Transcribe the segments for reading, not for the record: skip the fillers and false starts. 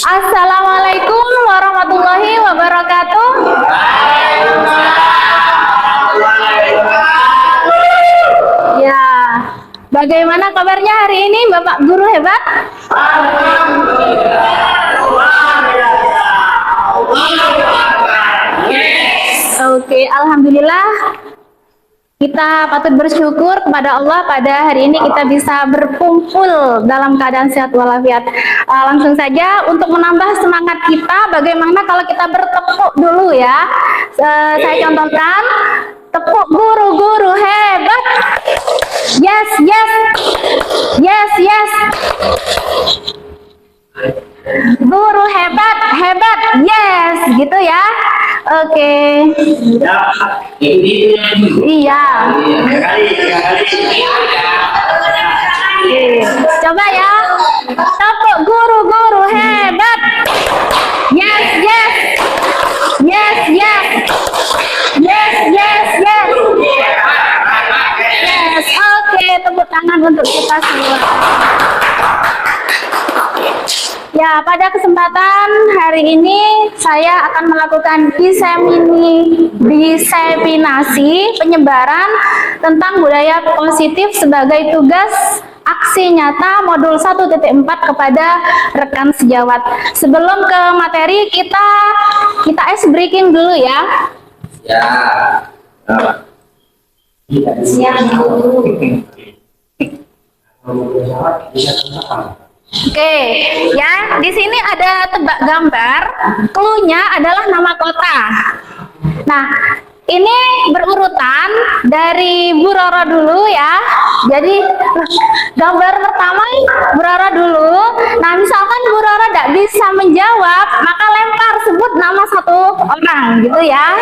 Assalamualaikum warahmatullahi wabarakatuh. Ya, bagaimana kabarnya hari ini Bapak Guru hebat? Oke, alhamdulillah. Kita patut bersyukur kepada Allah pada hari ini kita bisa berkumpul dalam keadaan sehat walafiat. Langsung saja untuk menambah semangat kita, bagaimana kalau kita bertepuk dulu ya. Saya contohkan, tepuk guru-guru hebat. Yes, yes. Yes, yes. Guru hebat, hebat. Yes, gitu ya. Oke. Iya. Coba ya. Tepuk guru-guru hebat. Yes, yes. Yes, yes. Yes, yes, yes. Yes. Oke, tepuk tangan untuk kita semua. Ya, pada kesempatan hari ini saya akan melakukan diseminasi penyebaran tentang budaya positif sebagai tugas aksi nyata modul 1.4 kepada rekan sejawat. Sebelum ke materi kita ice breaking dulu ya. Ya. Oke, ya di sini ada tebak gambar. Cluenya adalah nama kota. Nah, ini berurutan dari Bu Roro dulu ya. Jadi gambar pertama Bu Roro dulu. Nah, misalkan Bu Roro tidak bisa menjawab, maka lempar sebut nama satu orang gitu ya.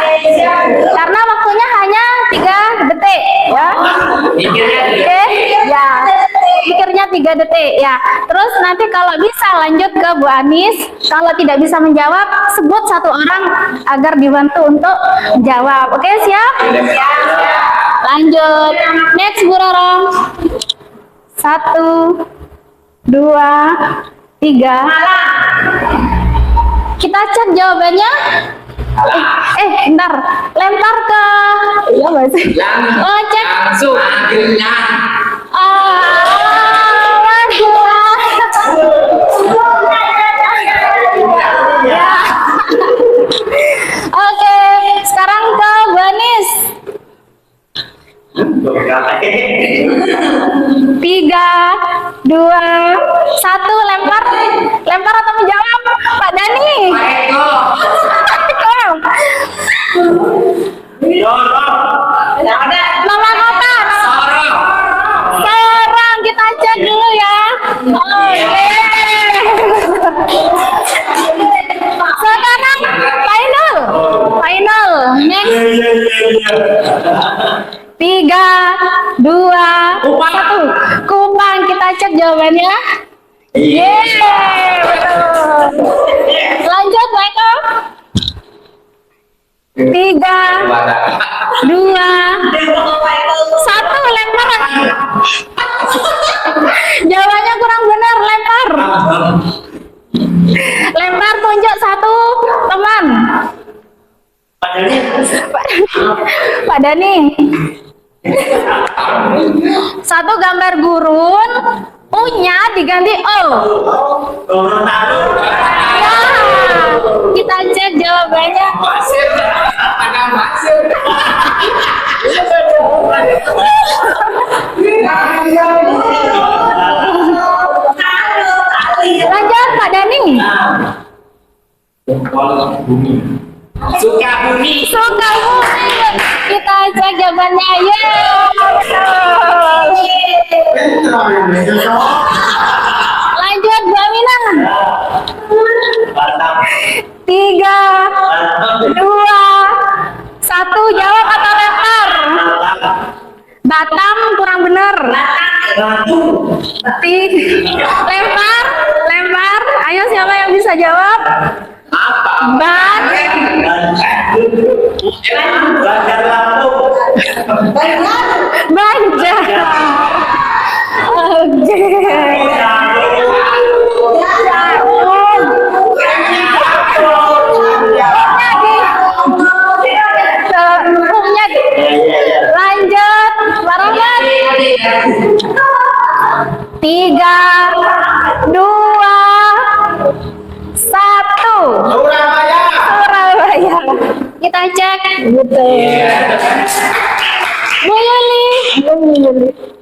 Karena waktunya hanya 3 detik ya. Oke, ya. Pikirnya 3 detik ya. Terus nanti kalau bisa lanjut ke Bu Anis. Kalau tidak bisa menjawab, sebut satu orang agar dibantu untuk menjawab. Oke, siap? Lanjut. Next Bu Roro. 1, 2, 3. Kita cek jawabannya. Bentar. Lempar ke. Iya, Mas. Oh, cek. Langsung akhirnya. Ya. Oke, sekarang ke Bu Anis. 3, 2, 1, lempar atau menjawab Pak Dani? Nama kota. Sekarang kita cek dulu ya. Oke. Sekarang final. Next. 3, 2, 1. Kupang, kita cek jawabannya. Betul. Lanjut, Michael. 3, 2, 1, lempar. Jawabannya kurang benar, lempar. Lempar, tunjuk satu teman. Pak Dani. Satu gambar gurun, U-nya diganti O. Ya, kita cek jawabannya. Lanjut Pak Dani. Sukabumi. Kita cek jawabannya. Lanjut Bu Aminah. 3, 2, 1, jawab atau lempar? Batam kurang benar. Lempar. Ayo siapa yang bisa jawab? Banjar Lampung. Banjar. Oke. Tiga, dua, satu. Surabaya. Surabaya. Kita cek. Betul. Bu Yuli.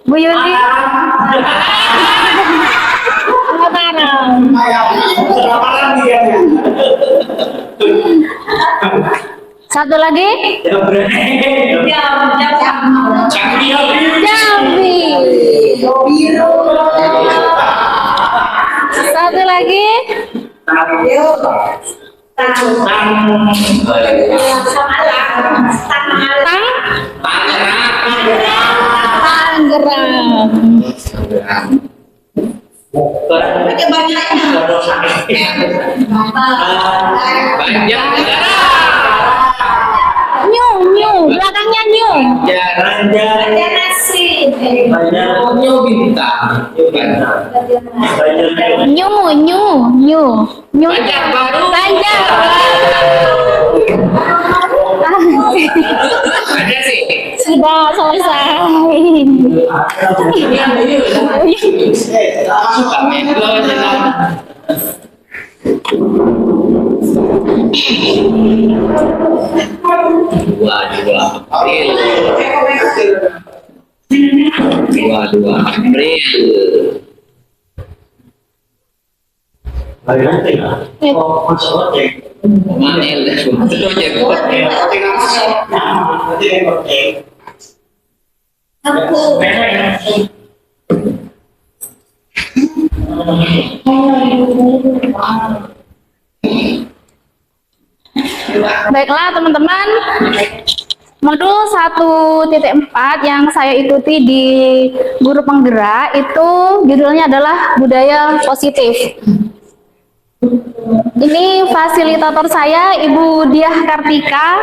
Bu Yuli. Mataram. Satu lagi. Jambi. Satu lagi. Tangerang. New, belakangnya new. New bintang. New. Banjarbaru. Ada sih. Sudah selesai. Dua April. Baiklah teman-teman, modul 1.4 yang saya ikuti di Guru Penggerak itu judulnya adalah budaya positif. Ini fasilitator saya Ibu Diah Kartika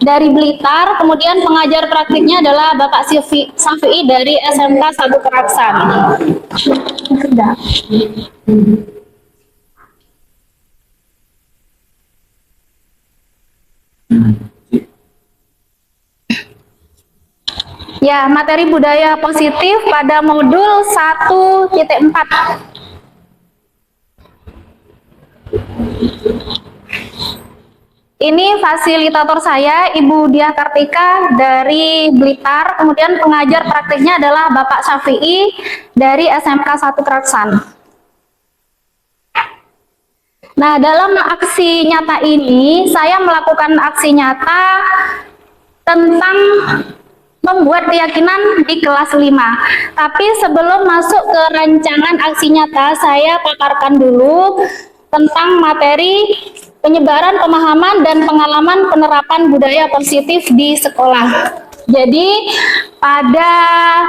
dari Blitar, kemudian pengajar praktiknya adalah Bapak Safi'i dari SMK 1 Keraksan. Ya, materi budaya positif pada modul 1.4. Ini fasilitator saya Ibu Diah Kartika dari Blitar, kemudian pengajar praktiknya adalah Bapak Safi'i dari SMK 1 Keraksan. Nah, dalam aksi nyata ini saya melakukan aksi nyata tentang membuat keyakinan di kelas 5. Tapi sebelum masuk ke rancangan aksi nyata, saya paparkan dulu tentang materi penyebaran pemahaman dan pengalaman penerapan budaya positif di sekolah. Jadi pada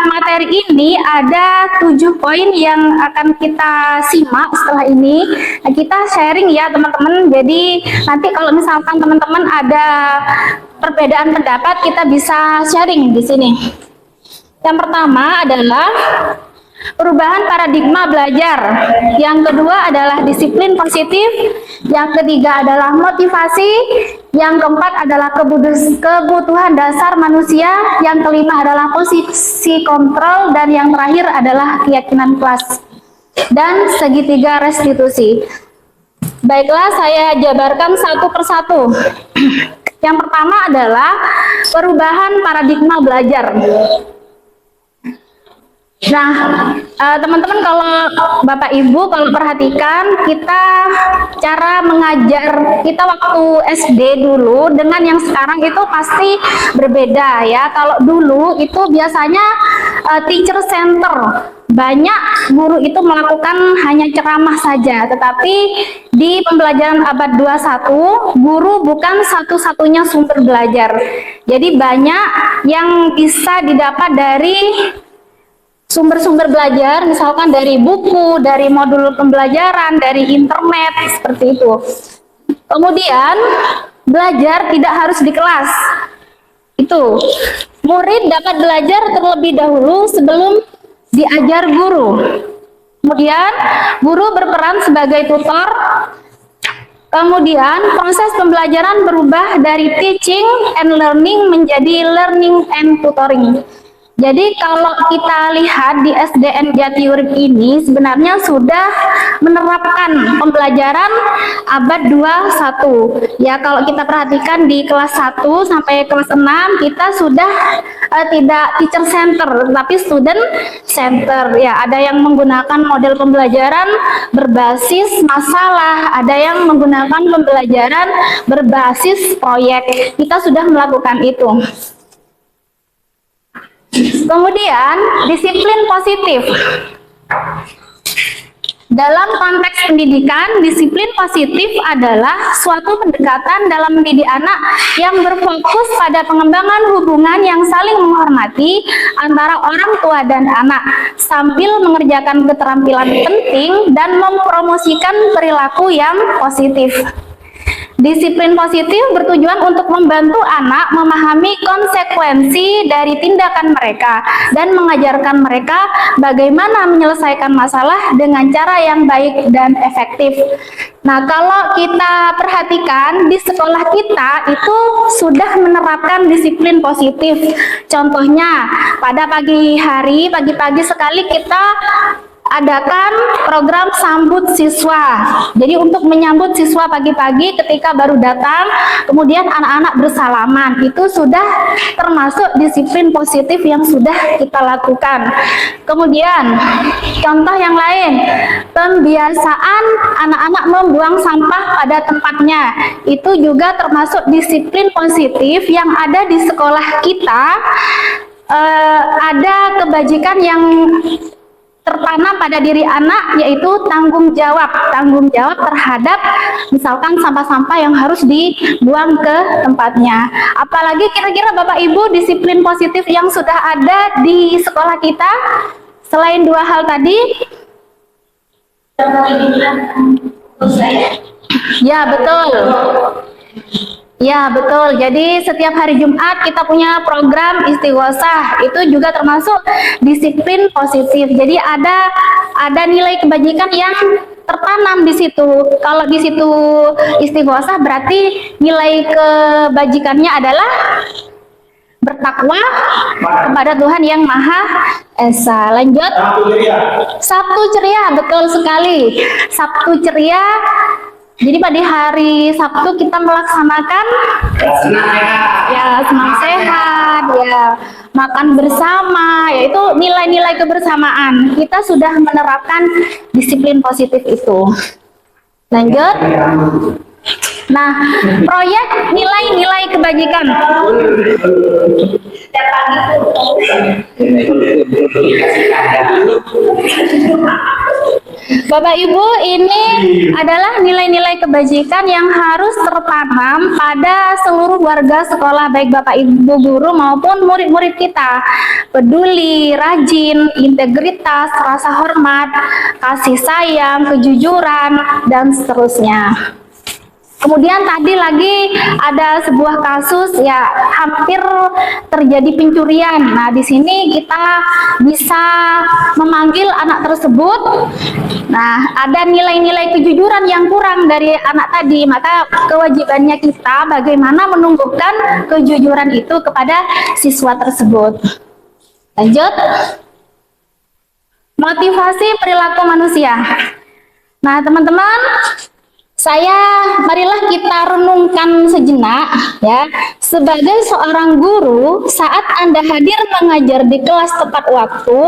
materi ini ada 7 poin yang akan kita simak setelah ini. Nah, kita sharing ya teman-teman. Jadi nanti kalau misalkan teman-teman ada perbedaan pendapat, kita bisa sharing di sini. Yang pertama adalah perubahan paradigma belajar. Yang kedua adalah disiplin positif. Yang ketiga adalah motivasi. Yang keempat adalah kebutuhan dasar manusia. Yang kelima adalah posisi kontrol. Dan yang terakhir adalah keyakinan kelas. Dan segitiga restitusi. Baiklah, saya jabarkan satu persatu. Yang pertama adalah perubahan paradigma belajar. Nah, teman-teman kalau Bapak Ibu kalau perhatikan kita cara mengajar kita waktu SD dulu dengan yang sekarang itu pasti berbeda ya. Kalau dulu itu biasanya teacher center. Banyak guru itu melakukan hanya ceramah saja, tetapi di pembelajaran abad 21, guru bukan satu-satunya sumber belajar. Jadi banyak yang bisa didapat dari sumber-sumber belajar, misalkan dari buku, dari modul pembelajaran, dari internet, seperti itu. Kemudian, belajar tidak harus di kelas. Itu, murid dapat belajar terlebih dahulu sebelum diajar guru. Kemudian, guru berperan sebagai tutor. Kemudian, proses pembelajaran berubah dari teaching and learning menjadi learning and tutoring. Jadi kalau kita lihat di SDN Jatiurip ini sebenarnya sudah menerapkan pembelajaran abad 21. Ya, kalau kita perhatikan di kelas 1 sampai kelas 6 kita sudah tidak teacher center tetapi student center. Ya, ada yang menggunakan model pembelajaran berbasis masalah, ada yang menggunakan pembelajaran berbasis proyek. Kita sudah melakukan itu. Kemudian, disiplin positif. Dalam konteks pendidikan, disiplin positif adalah suatu pendekatan dalam mendidik anak yang berfokus pada pengembangan hubungan yang saling menghormati antara orang tua dan anak, sambil mengerjakan keterampilan penting dan mempromosikan perilaku yang positif. Disiplin positif bertujuan untuk membantu anak memahami konsekuensi dari tindakan mereka dan mengajarkan mereka bagaimana menyelesaikan masalah dengan cara yang baik dan efektif. Nah, kalau kita perhatikan di sekolah kita itu sudah menerapkan disiplin positif. Contohnya, pada pagi hari, pagi-pagi sekali kita adakan program sambut siswa. Jadi untuk menyambut siswa pagi-pagi ketika baru datang, kemudian anak-anak bersalaman, itu sudah termasuk disiplin positif yang sudah kita lakukan. Kemudian contoh yang lain, pembiasaan anak-anak membuang sampah pada tempatnya, itu juga termasuk disiplin positif yang ada di sekolah kita. Ada kebajikan yang tertanam pada diri anak, yaitu tanggung jawab terhadap misalkan sampah-sampah yang harus dibuang ke tempatnya. Apalagi kira-kira Bapak Ibu disiplin positif yang sudah ada di sekolah kita selain dua hal tadi? Ya, betul. Ya, betul. Jadi setiap hari Jumat kita punya program istighosah. Itu juga termasuk disiplin positif. Jadi ada nilai kebajikan yang tertanam di situ. Kalau di situ istighosah berarti nilai kebajikannya adalah bertakwa kepada Tuhan yang Maha Esa. Lanjut. Sabtu ceria, betul sekali. Sabtu ceria. Jadi pada hari Sabtu kita melaksanakan senam sehat, ya makan bersama, yaitu nilai-nilai kebersamaan. Kita sudah menerapkan disiplin positif itu. Lanjut. Nah, proyek nilai-nilai kebajikan. Bapak Ibu, ini adalah nilai-nilai kebajikan yang harus tertanam pada seluruh warga sekolah, baik Bapak Ibu guru maupun murid-murid kita. Peduli, rajin, integritas, rasa hormat, kasih sayang, kejujuran, dan seterusnya. Kemudian tadi lagi ada sebuah kasus, ya hampir terjadi pencurian. Nah, di sini kita bisa memanggil anak tersebut. Nah, ada nilai-nilai kejujuran yang kurang dari anak tadi, maka kewajibannya kita bagaimana menumbuhkan kejujuran itu kepada siswa tersebut. Lanjut. Motivasi perilaku manusia. Nah, teman-teman, marilah kita renungkan sejenak, ya. Sebagai seorang guru, saat Anda hadir mengajar di kelas tepat waktu,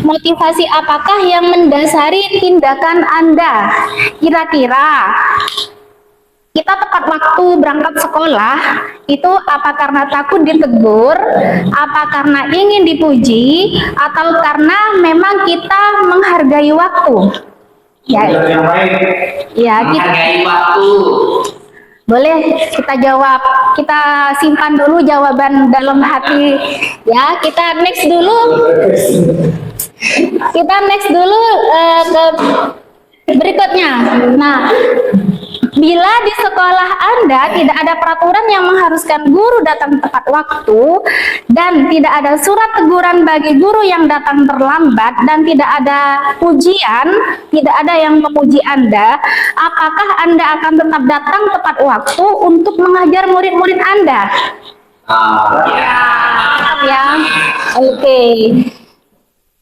motivasi apakah yang mendasari tindakan Anda? Kira-kira kita tepat waktu berangkat sekolah, itu apa karena takut ditegur, apa karena ingin dipuji, atau karena memang kita menghargai waktu? Ya, Menghargai waktu. Boleh kita jawab, kita simpan dulu jawaban dalam hati, ya. Kita next dulu ke berikutnya. Nah, bila di sekolah Anda tidak ada peraturan yang mengharuskan guru datang tepat waktu dan tidak ada surat teguran bagi guru yang datang terlambat dan tidak ada pujian, tidak ada yang memuji Anda, apakah Anda akan tetap datang tepat waktu untuk mengajar murid-murid Anda? Ya. Mantap ya. Oke.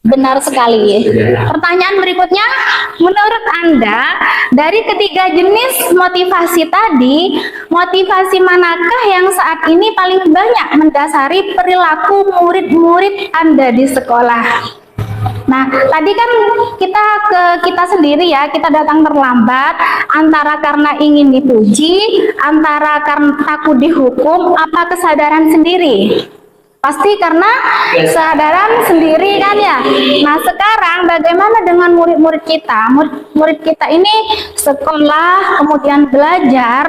Benar sekali. Pertanyaan berikutnya, menurut Anda, dari ketiga jenis motivasi tadi, motivasi manakah yang saat ini paling banyak mendasari perilaku murid-murid Anda di sekolah? Nah, tadi kan kita sendiri ya, kita datang terlambat, antara karena ingin dipuji, antara karena takut dihukum, apa kesadaran sendiri? Pasti karena kesadaran sendiri kan ya. Nah, sekarang bagaimana dengan murid-murid kita? Murid kita ini sekolah, kemudian belajar.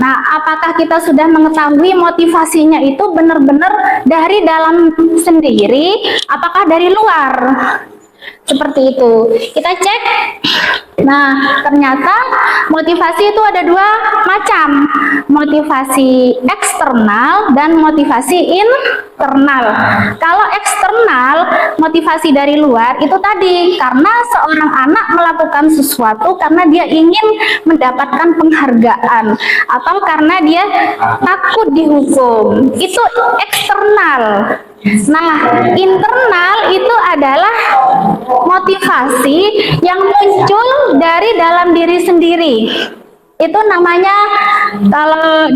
Nah, apakah kita sudah mengetahui motivasinya itu benar-benar dari dalam sendiri, apakah dari luar? Seperti itu. Kita cek. Nah, ternyata motivasi itu ada dua macam. Motivasi eksternal dan motivasi internal. Kalau eksternal, motivasi dari luar itu tadi karena seorang anak melakukan sesuatu karena dia ingin mendapatkan penghargaan atau karena dia takut dihukum. Itu eksternal. Nah, internal itu adalah motivasi yang muncul dari dalam diri sendiri. Itu namanya kalau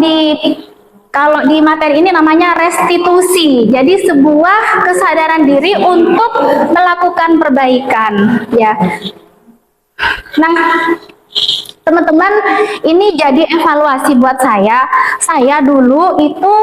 di materi ini namanya restitusi. Jadi sebuah kesadaran diri untuk melakukan perbaikan, ya. Nah, teman-teman, ini jadi evaluasi buat saya. Saya dulu itu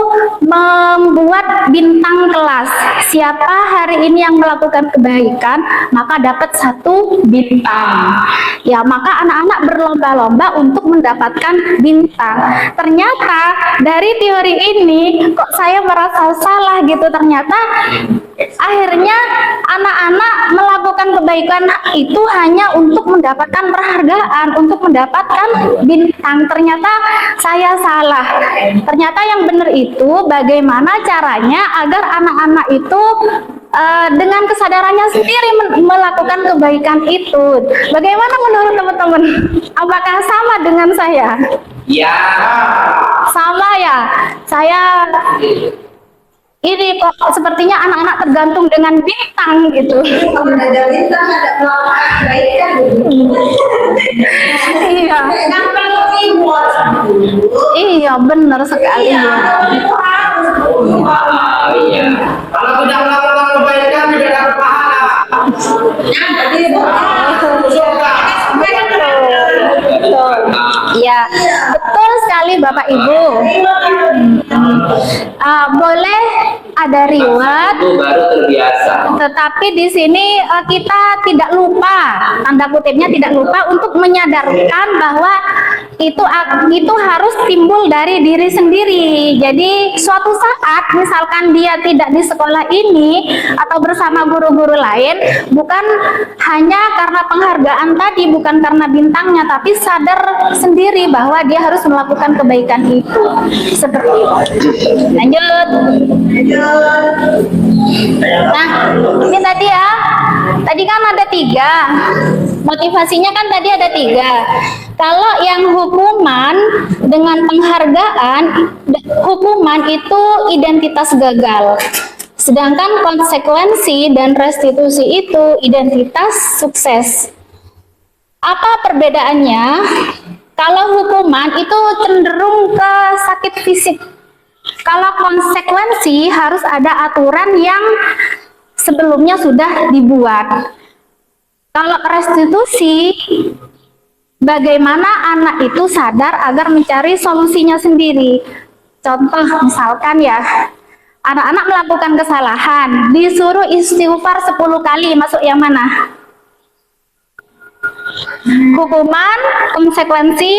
membuat bintang kelas. Siapa hari ini yang melakukan kebaikan, maka dapat 1 bintang. Ya, maka anak-anak berlomba-lomba untuk mendapatkan bintang. Ternyata dari teori ini kok saya merasa salah gitu. Ternyata akhirnya anak-anak melakukan kebaikan itu hanya untuk mendapatkan penghargaan, untuk mendapatkan bintang. Ternyata saya salah. Ternyata yang benar itu bagaimana caranya agar anak-anak itu dengan kesadarannya sendiri melakukan kebaikan itu. Bagaimana menurut teman-teman? Apakah sama dengan saya? Ya. Sama ya. Saya ini kok sepertinya anak-anak tergantung dengan bintang gitu. Kalau ada bintang ada melakukan kebaikan. Iya. Yang perlu dibuat. Iya, benar sekali. Itu harus. Iya. Kalau tidak melakukan kebaikan tidak dapat pahala. Jadi itu Surga. Betul. Iya, betul sekali Bapak Ibu. Boleh ada riwayat, Itu baru terbiasa. tetapi di sini kita tidak lupa, tanda kutipnya tidak lupa untuk menyadarkan bahwa itu harus timbul dari diri sendiri. Jadi suatu saat misalkan dia tidak di sekolah ini atau bersama guru-guru lain, bukan hanya karena penghargaan tadi, bukan karena bintangnya, tapi sadar sendiri bahwa dia harus melakukan kebaikan itu. Seperti itu. Lanjut. Nah, ini tadi ya. Tadi kan ada 3. Motivasinya kan tadi ada 3. Kalau yang hukuman dengan penghargaan, hukuman itu identitas gagal. Sedangkan konsekuensi dan restitusi itu identitas sukses. Apa perbedaannya? Kalau hukuman itu cenderung ke sakit fisik. Kalau konsekuensi harus ada aturan yang sebelumnya sudah dibuat. Kalau restitusi, bagaimana anak itu sadar agar mencari solusinya sendiri. Contoh misalkan ya, anak-anak melakukan kesalahan, disuruh istighfar 10 kali, masuk yang mana? Hukuman, konsekuensi,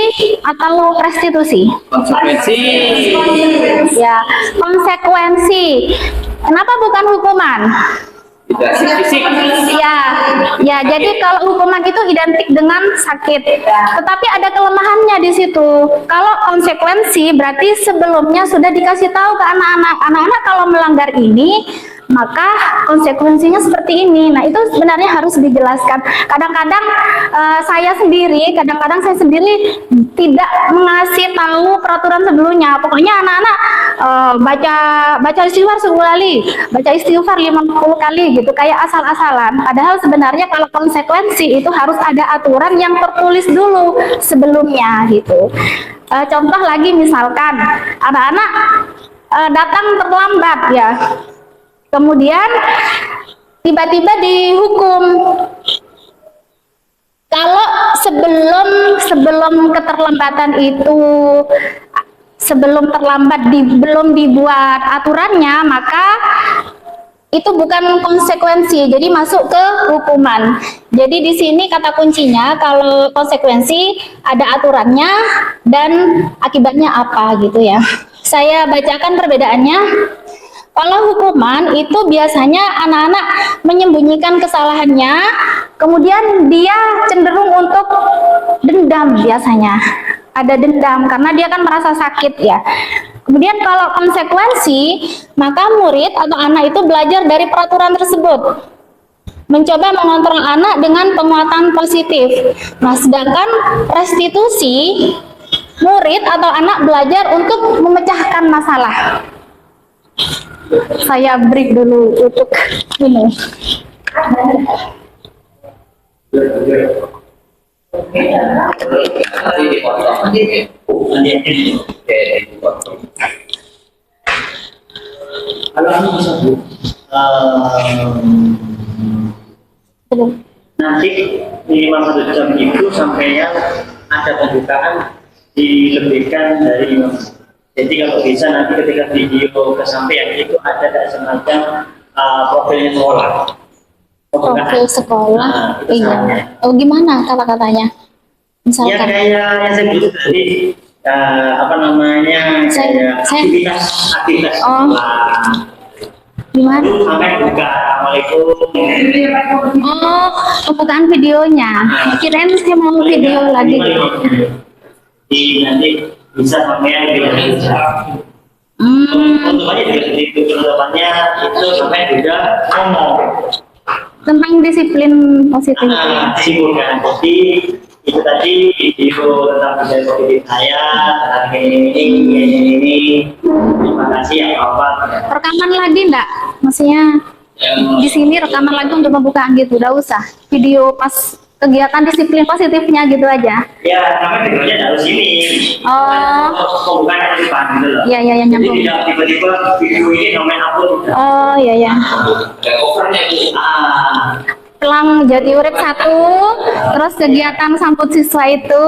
atau restitusi? Konsekuensi. Ya, konsekuensi. Kenapa bukan hukuman? Tidak fisik. Ya, jadi kalau hukuman itu identik dengan sakit. Tetapi ada kelemahannya di situ. Kalau konsekuensi berarti sebelumnya sudah dikasih tahu ke anak-anak. Anak-anak kalau melanggar ini, maka konsekuensinya seperti ini. Nah, itu sebenarnya harus dijelaskan. Kadang-kadang saya sendiri tidak mengasih tahu peraturan sebelumnya. Pokoknya anak-anak baca istighfar 10 kali, baca istighfar 50 kali gitu, kayak asal-asalan. Padahal sebenarnya kalau konsekuensi itu harus ada aturan yang tertulis dulu sebelumnya gitu. Contoh lagi misalkan anak-anak datang terlambat ya, kemudian tiba-tiba dihukum. Kalau sebelum keterlambatan itu, sebelum terlambat belum dibuat aturannya, maka itu bukan konsekuensi, jadi masuk ke hukuman. Jadi di sini kata kuncinya, kalau konsekuensi ada aturannya dan akibatnya apa gitu ya. Saya bacakan perbedaannya. Kalau hukuman itu biasanya anak-anak menyembunyikan kesalahannya, kemudian dia cenderung untuk dendam biasanya. Ada dendam karena dia kan merasa sakit ya. Kemudian kalau konsekuensi, maka murid atau anak itu belajar dari peraturan tersebut. Mencoba mengontrol anak dengan penguatan positif. Nah, sedangkan restitusi, murid atau anak belajar untuk memecahkan masalah. Saya break dulu untuk ini. Nanti dipotong. Oke, dipotong. Kalau anu bisa Bu, nanti minimal 1 jam itu sampai yang ada pembukaan dilebihkan dari. Jadi kalau bisa nanti ketika video kesampaian itu ada semacam profilnya sekolah. Profil sekolah. Nah, itu Iya. sarannya. Oh, gimana kata-katanya? Ya Misalkan. kayak yang saya bilang tadi, apa namanya, kayak aktivitas Oh. sekolah. Gimana? Sampai buka, Assalamualaikum. Oh, pembukaan videonya. Kirain saya mau video lagi. Di nanti bisa sampai yang lebih dari Penutupannya juga seperti itu, penutupannya itu sampai juga ngomong. Tentang disiplin positif. Simpulkan. Jadi itu tadi video tentang budaya positif saya, tentang ini. Terima kasih ya Bapak. Rekaman lagi enggak? Maksudnya di sini rekaman lagi untuk pembukaan gitu, udah usah. Video pas kegiatan disiplin positifnya gitu aja. Ya, sampai videonya harus ini. Oh. Bukan yang depan gitu loh. Iya, iya, yang Jadi nyambung. tidak tiba-tiba video ini nomen upload. Oh, iya ya. Ada covernya Bu. Pelang Jati Urip 1, terus kegiatan sambut siswa itu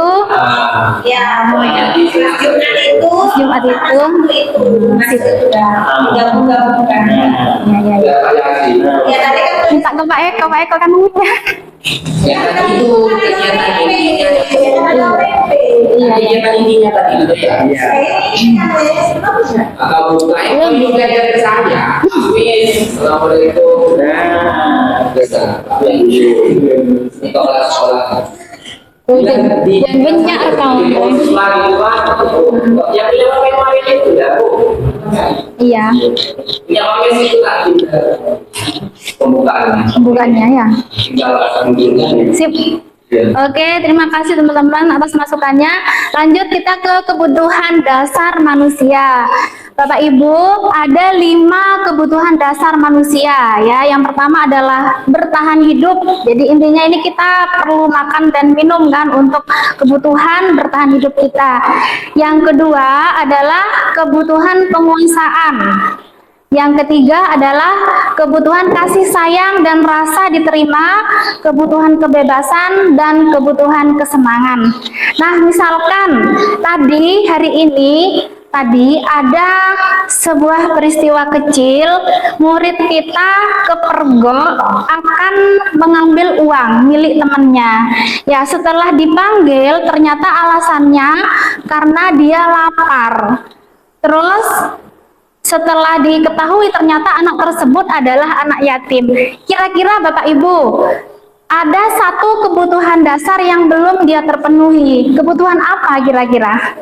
Ya, Jumat itu gabung-gabungkan. ya. Ya, variasi. Ya, tadi kan Minta ke Pak Eko kan punya. Ya, tadi itu kegiatan intinya. Iya, iya. Kegiatan intinya tadi itu ya. Kalau bukanya kalau belajar ke saya, Assalamualaikum. Sekolah. Dan banyak rekam. Yang bilang kemarin itu ya Bu. Iya, Yang kemarin itu tadi pembukaannya. pembukaannya ya. Tinggal alhamdulillah. Sip. Oke, terima kasih teman-teman atas masukannya. Lanjut kita ke kebutuhan dasar manusia. Bapak Ibu, ada 5 kebutuhan dasar manusia ya. Yang pertama adalah bertahan hidup. Jadi intinya ini kita perlu makan dan minum kan untuk kebutuhan bertahan hidup kita. Yang kedua adalah kebutuhan penguasaan. Yang ketiga adalah kebutuhan kasih sayang dan rasa diterima, kebutuhan kebebasan, dan kebutuhan kesenangan. Nah, misalkan hari ini ada sebuah peristiwa kecil, murid kita kepergok akan mengambil uang milik temannya. Ya, setelah dipanggil ternyata alasannya karena dia lapar. Terus setelah diketahui ternyata anak tersebut adalah anak yatim. Kira-kira Bapak Ibu, ada satu kebutuhan dasar yang belum dia terpenuhi. Kebutuhan apa kira-kira?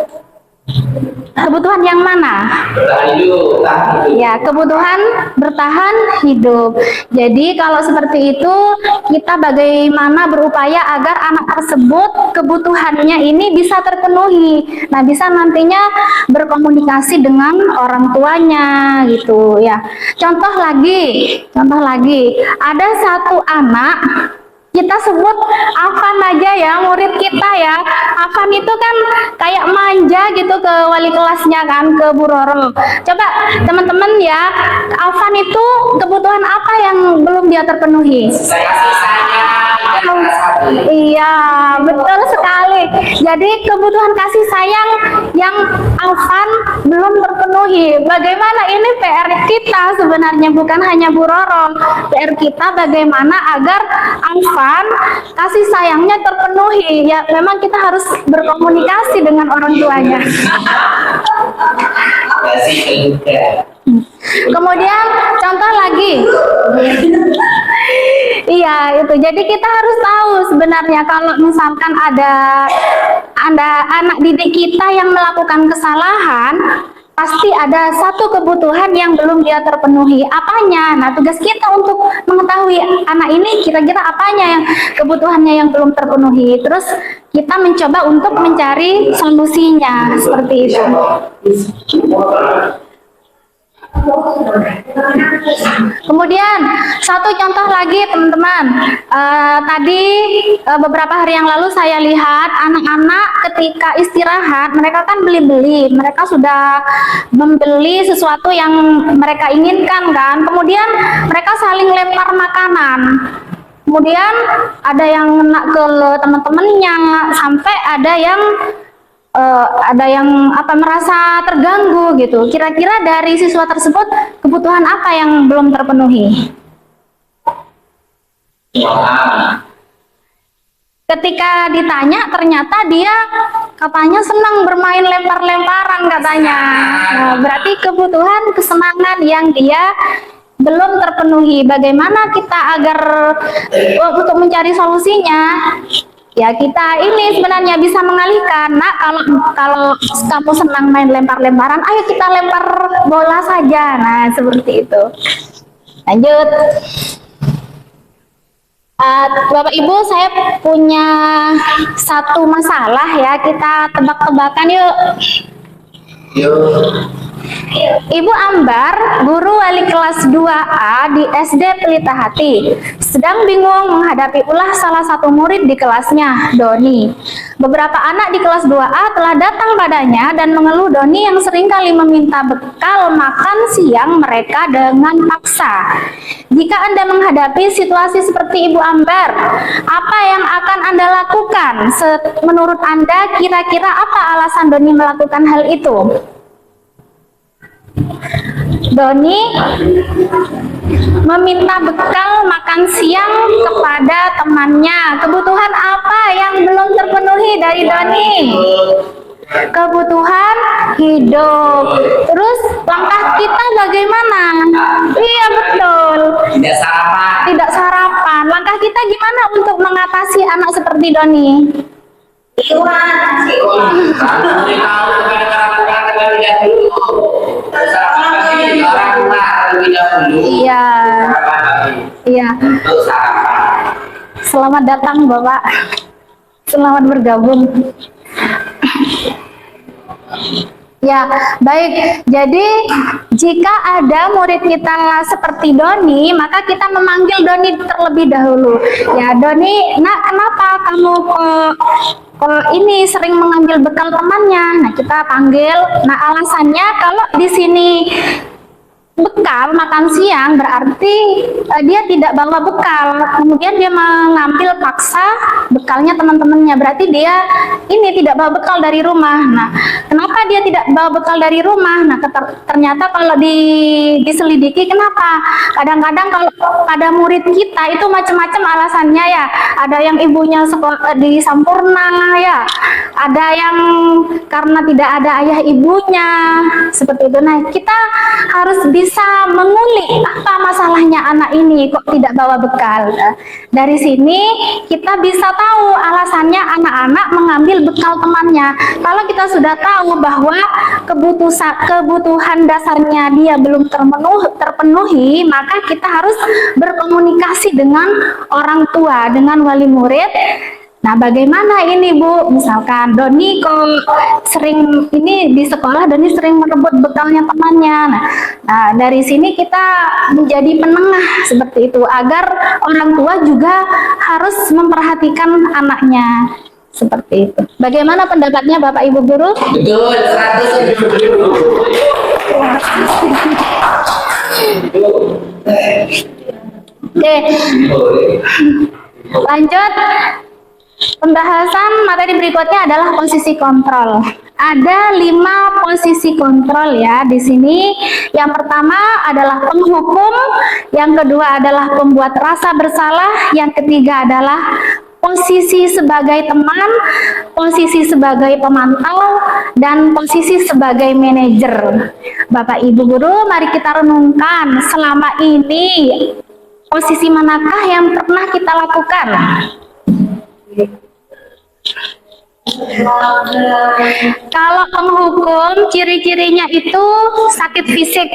Kebutuhan yang mana? Bertahan hidup, tahan hidup. Ya, kebutuhan bertahan hidup. Jadi kalau seperti itu, kita bagaimana berupaya agar anak tersebut kebutuhannya ini bisa terpenuhi. Nah, bisa nantinya berkomunikasi dengan orang tuanya gitu ya. Contoh lagi, ada satu anak, kita sebut Afan aja ya, murid kita ya. Afan itu kan kayak manja gitu ke wali kelasnya kan, ke Bu Roro. Coba teman-teman ya, Afan itu kebutuhan apa yang belum dia terpenuhi? Saya kasih sayang. Iya, betul sekali. Jadi kebutuhan kasih sayang yang Afan belum terpenuhi. Bagaimana ini PR kita sebenarnya, bukan hanya Bu Roro. PR kita bagaimana agar Afan kasih sayangnya terpenuhi. Ya, memang kita harus berkomunikasi dengan orang tuanya. Kasih juga. Kemudian contoh lagi. Iya, itu. Jadi kita harus tahu sebenarnya kalau misalkan ada anak didik kita yang melakukan kesalahan, pasti ada satu kebutuhan yang belum dia terpenuhi. Apanya? Nah, tugas kita untuk mengetahui anak ini kira-kira apanya yang kebutuhannya yang belum terpenuhi. Terus kita mencoba untuk mencari solusinya seperti itu. Kemudian satu contoh lagi teman-teman, tadi beberapa hari yang lalu saya lihat anak-anak ketika istirahat mereka kan beli-beli, mereka sudah membeli sesuatu yang mereka inginkan kan, kemudian mereka saling lempar makanan. Kemudian ada yang kena ke teman-temannya, sampai ada yang merasa terganggu gitu. Kira-kira dari siswa tersebut kebutuhan apa yang belum terpenuhi? Ketika ditanya ternyata dia katanya senang bermain lempar-lemparan katanya. Nah, berarti kebutuhan kesenangan yang dia belum terpenuhi. Bagaimana kita agar untuk mencari solusinya? Ya, kita ini sebenarnya bisa mengalihkan. Nah, kalau kamu senang main lempar-lemparan, ayo kita lempar bola saja. Nah, seperti itu. Lanjut. Bapak Ibu, saya punya satu masalah ya. Kita tebak-tebakan yuk. Ibu Ambar, guru wali kelas 2A di SD Pelita Hati, sedang bingung menghadapi ulah salah satu murid di kelasnya, Doni. Beberapa anak di kelas 2A telah datang padanya dan mengeluh Doni yang seringkali meminta bekal makan siang mereka dengan paksa. Jika Anda menghadapi situasi seperti Ibu Ambar, apa yang akan Anda lakukan? Menurut Anda, kira-kira apa alasan Doni melakukan hal itu? Doni meminta bekal makan siang kepada temannya. Kebutuhan apa yang belum terpenuhi dari Doni? Kebutuhan hidup. Terus langkah kita bagaimana? Iya, betul. Tidak sarapan. Langkah kita gimana untuk mengatasi anak seperti Doni? Iya. Iya. Selamat datang Bapak. Selamat bergabung. Ya, baik. Jadi jika ada murid kita seperti Doni, maka kita memanggil Doni terlebih dahulu. Ya, Doni, nak, kenapa kamu kok ini sering mengambil bekal temannya? Nah, kita panggil. Nah, alasannya kalau di sini bekal makan siang berarti dia tidak bawa bekal, kemudian dia mengambil paksa bekalnya teman-temannya, berarti dia ini tidak bawa bekal dari rumah. Nah, kenapa dia tidak bawa bekal dari rumah? Nah, ternyata kalau diselidiki kenapa? Kadang-kadang kalau pada murid kita itu macam-macam alasannya ya. Ada yang ibunya sekolah di Sampurna ya, ada yang karena tidak ada ayah ibunya, seperti itu. Nah, kita harus bisa mengulik apa masalahnya anak ini kok tidak bawa bekal. Dari sini kita bisa tahu alasannya anak-anak mengambil bekal temannya. Kalau kita sudah tahu bahwa kebutuhan dasarnya dia belum terpenuhi, maka kita harus berkomunikasi dengan orang tua, dengan wali murid. Nah, bagaimana ini Bu? Misalkan Doni kok sering ini di sekolah, Doni sering merebut bekalnya temannya. Nah, dari sini kita menjadi penengah seperti itu agar orang tua juga harus memperhatikan anaknya seperti itu. Bagaimana pendapatnya Bapak Ibu guru? Betul, 100. Oke, lanjut. Pembahasan materi berikutnya adalah posisi kontrol. Ada 5 posisi kontrol ya di sini. Yang pertama adalah penghukum, yang kedua adalah pembuat rasa bersalah, yang ketiga adalah posisi sebagai teman, posisi sebagai pemantau, dan posisi sebagai manajer. Bapak Ibu guru, mari kita renungkan selama ini posisi manakah yang pernah kita lakukan? Kalau penghukum, ciri-cirinya itu sakit fisik.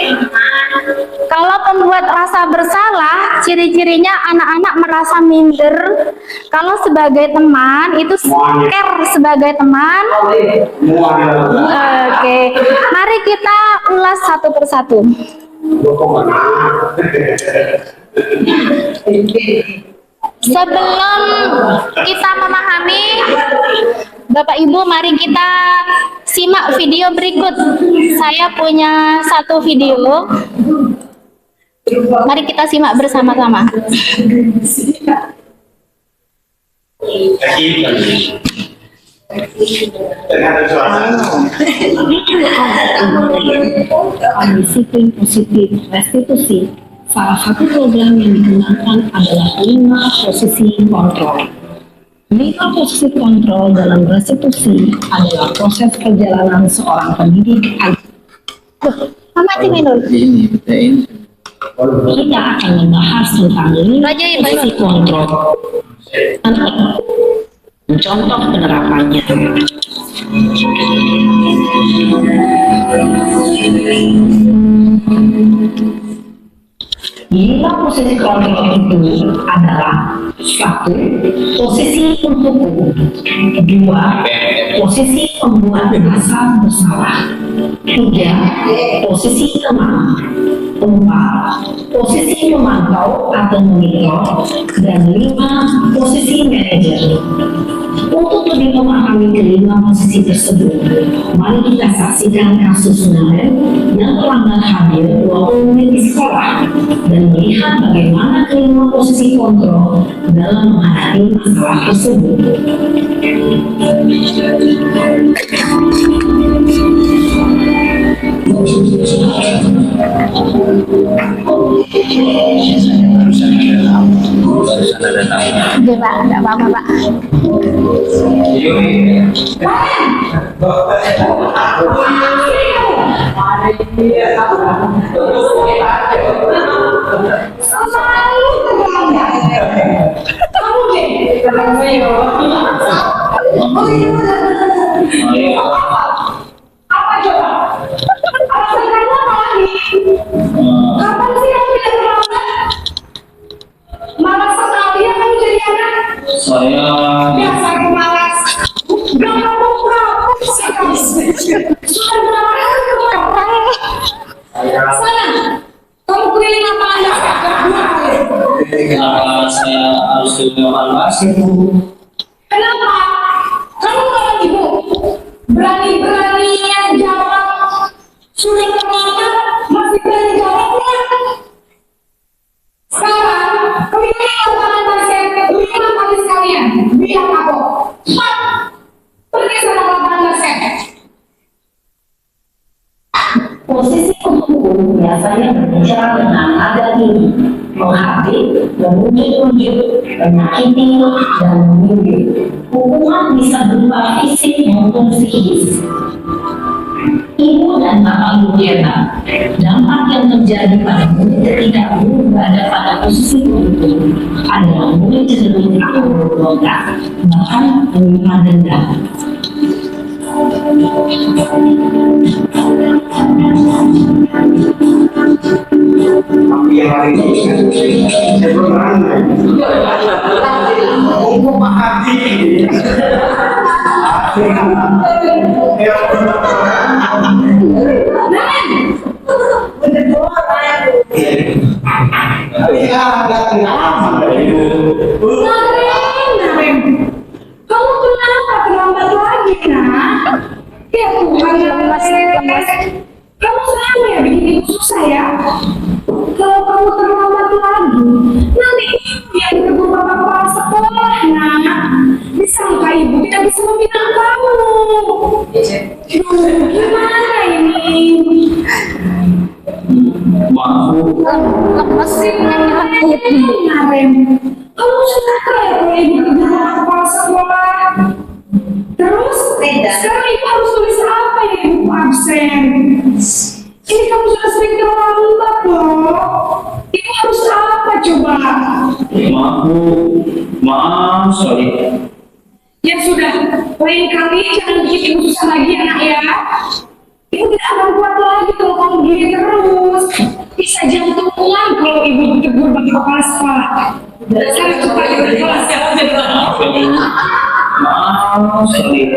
Kalau pembuat rasa bersalah, ciri-cirinya anak-anak merasa minder. Kalau sebagai teman, itu care sebagai teman. Oke, mari kita ulas satu persatu. Sebelum kita memahami, Bapak Ibu, mari kita simak video berikut. Saya punya satu video. Mari kita simak bersama-sama. Disiplin positif restitusi. Salah satu program yang dikembangkan adalah 5 posisi kontrol. 5 posisi kontrol dalam restitusi adalah proses perjalanan seorang pendidik. Mama minum. Kita akan membahas tentang 5 posisi kontrol. Contoh penerapannya. Lima posisi kontrol itu adalah: 1. Posisi penghukum, 2. Posisi pembuat rasa bersalah, 3. Posisi teman, 4. Posisi pemantau atau monitor, dan 5. Posisi manajer. Untuk lebih memahami kelima posisi tersebut, mari kita saksikan kasus menarik yang pelanggan hadir 20 menit di sekolah dan melihat bagaimana kelima posisi kontrol dalam menghadapi masalah tersebut. Oke Pak, tidak apa-apa Pak. Apa coba? Alasan kamu apa lagi? Kapan sih kamu tidak terlambat? Malas sekali ya kamu jadi anak. Saya Biasa aku malas. Gak kamu praktek sekali. Sudah berapa kali kamu praktek? Sana, kamu keliling lapangan dasar dua kali. saya harus dievaluasi Bu. Kenapa? Kamu kalau ibu berani-beraninya jawab, sudah terlambat masih berani jawabnya. Sekarang keliling lapangan basket 5 kali sekalian. Biar aku 4. Pergi sama lapangan basket. Posisi penghukum biasanya berbicara dengan nada tinggi, menghakimi, menunjuk-nunjuk, menyakiti, dan menunjuk. Hukuman bisa berupa fisik maupun psikis. Ibu dan bapak guru hebat, dampak yang terjadi pada murid ketika guru berada pada posisi tertentu adalah murid cenderung akan berontak, bahkan menyimpan dendam. Tapi yang hari ini saya belum pernah. Ibu Mahadi. Kamu kenapa terlambat lagi, nak? Ya Tuhan, lemas. kamu selalu ya bikin ibu susah ya. Kalau kamu terlambat lagi, nanti ibu yang tegur bapak kepala sekolah, nak. Disangka ibu tidak bisa membina kamu. Gimana ini? Maaf Bu, Lemas sih. Kamu suka ya kalau ibu tegur bapak kepala sekolah? Terus, sekarang ibu harus tulis apa ya ibu absen? Ini kamu sudah sering terlambat loh. Ibu harus apa coba? maaf Bu, maaf sorry. Ya sudah, lain kali jangan bikin ibu susah lagi ya nak ya. Ibu tidak akan kuat lagi kalau kamu gini terus. Bisa jantungan kalau ibu tegur bagi kepala sekolah. Sekarang cepat ibu di kelas ya. Maaf sorry.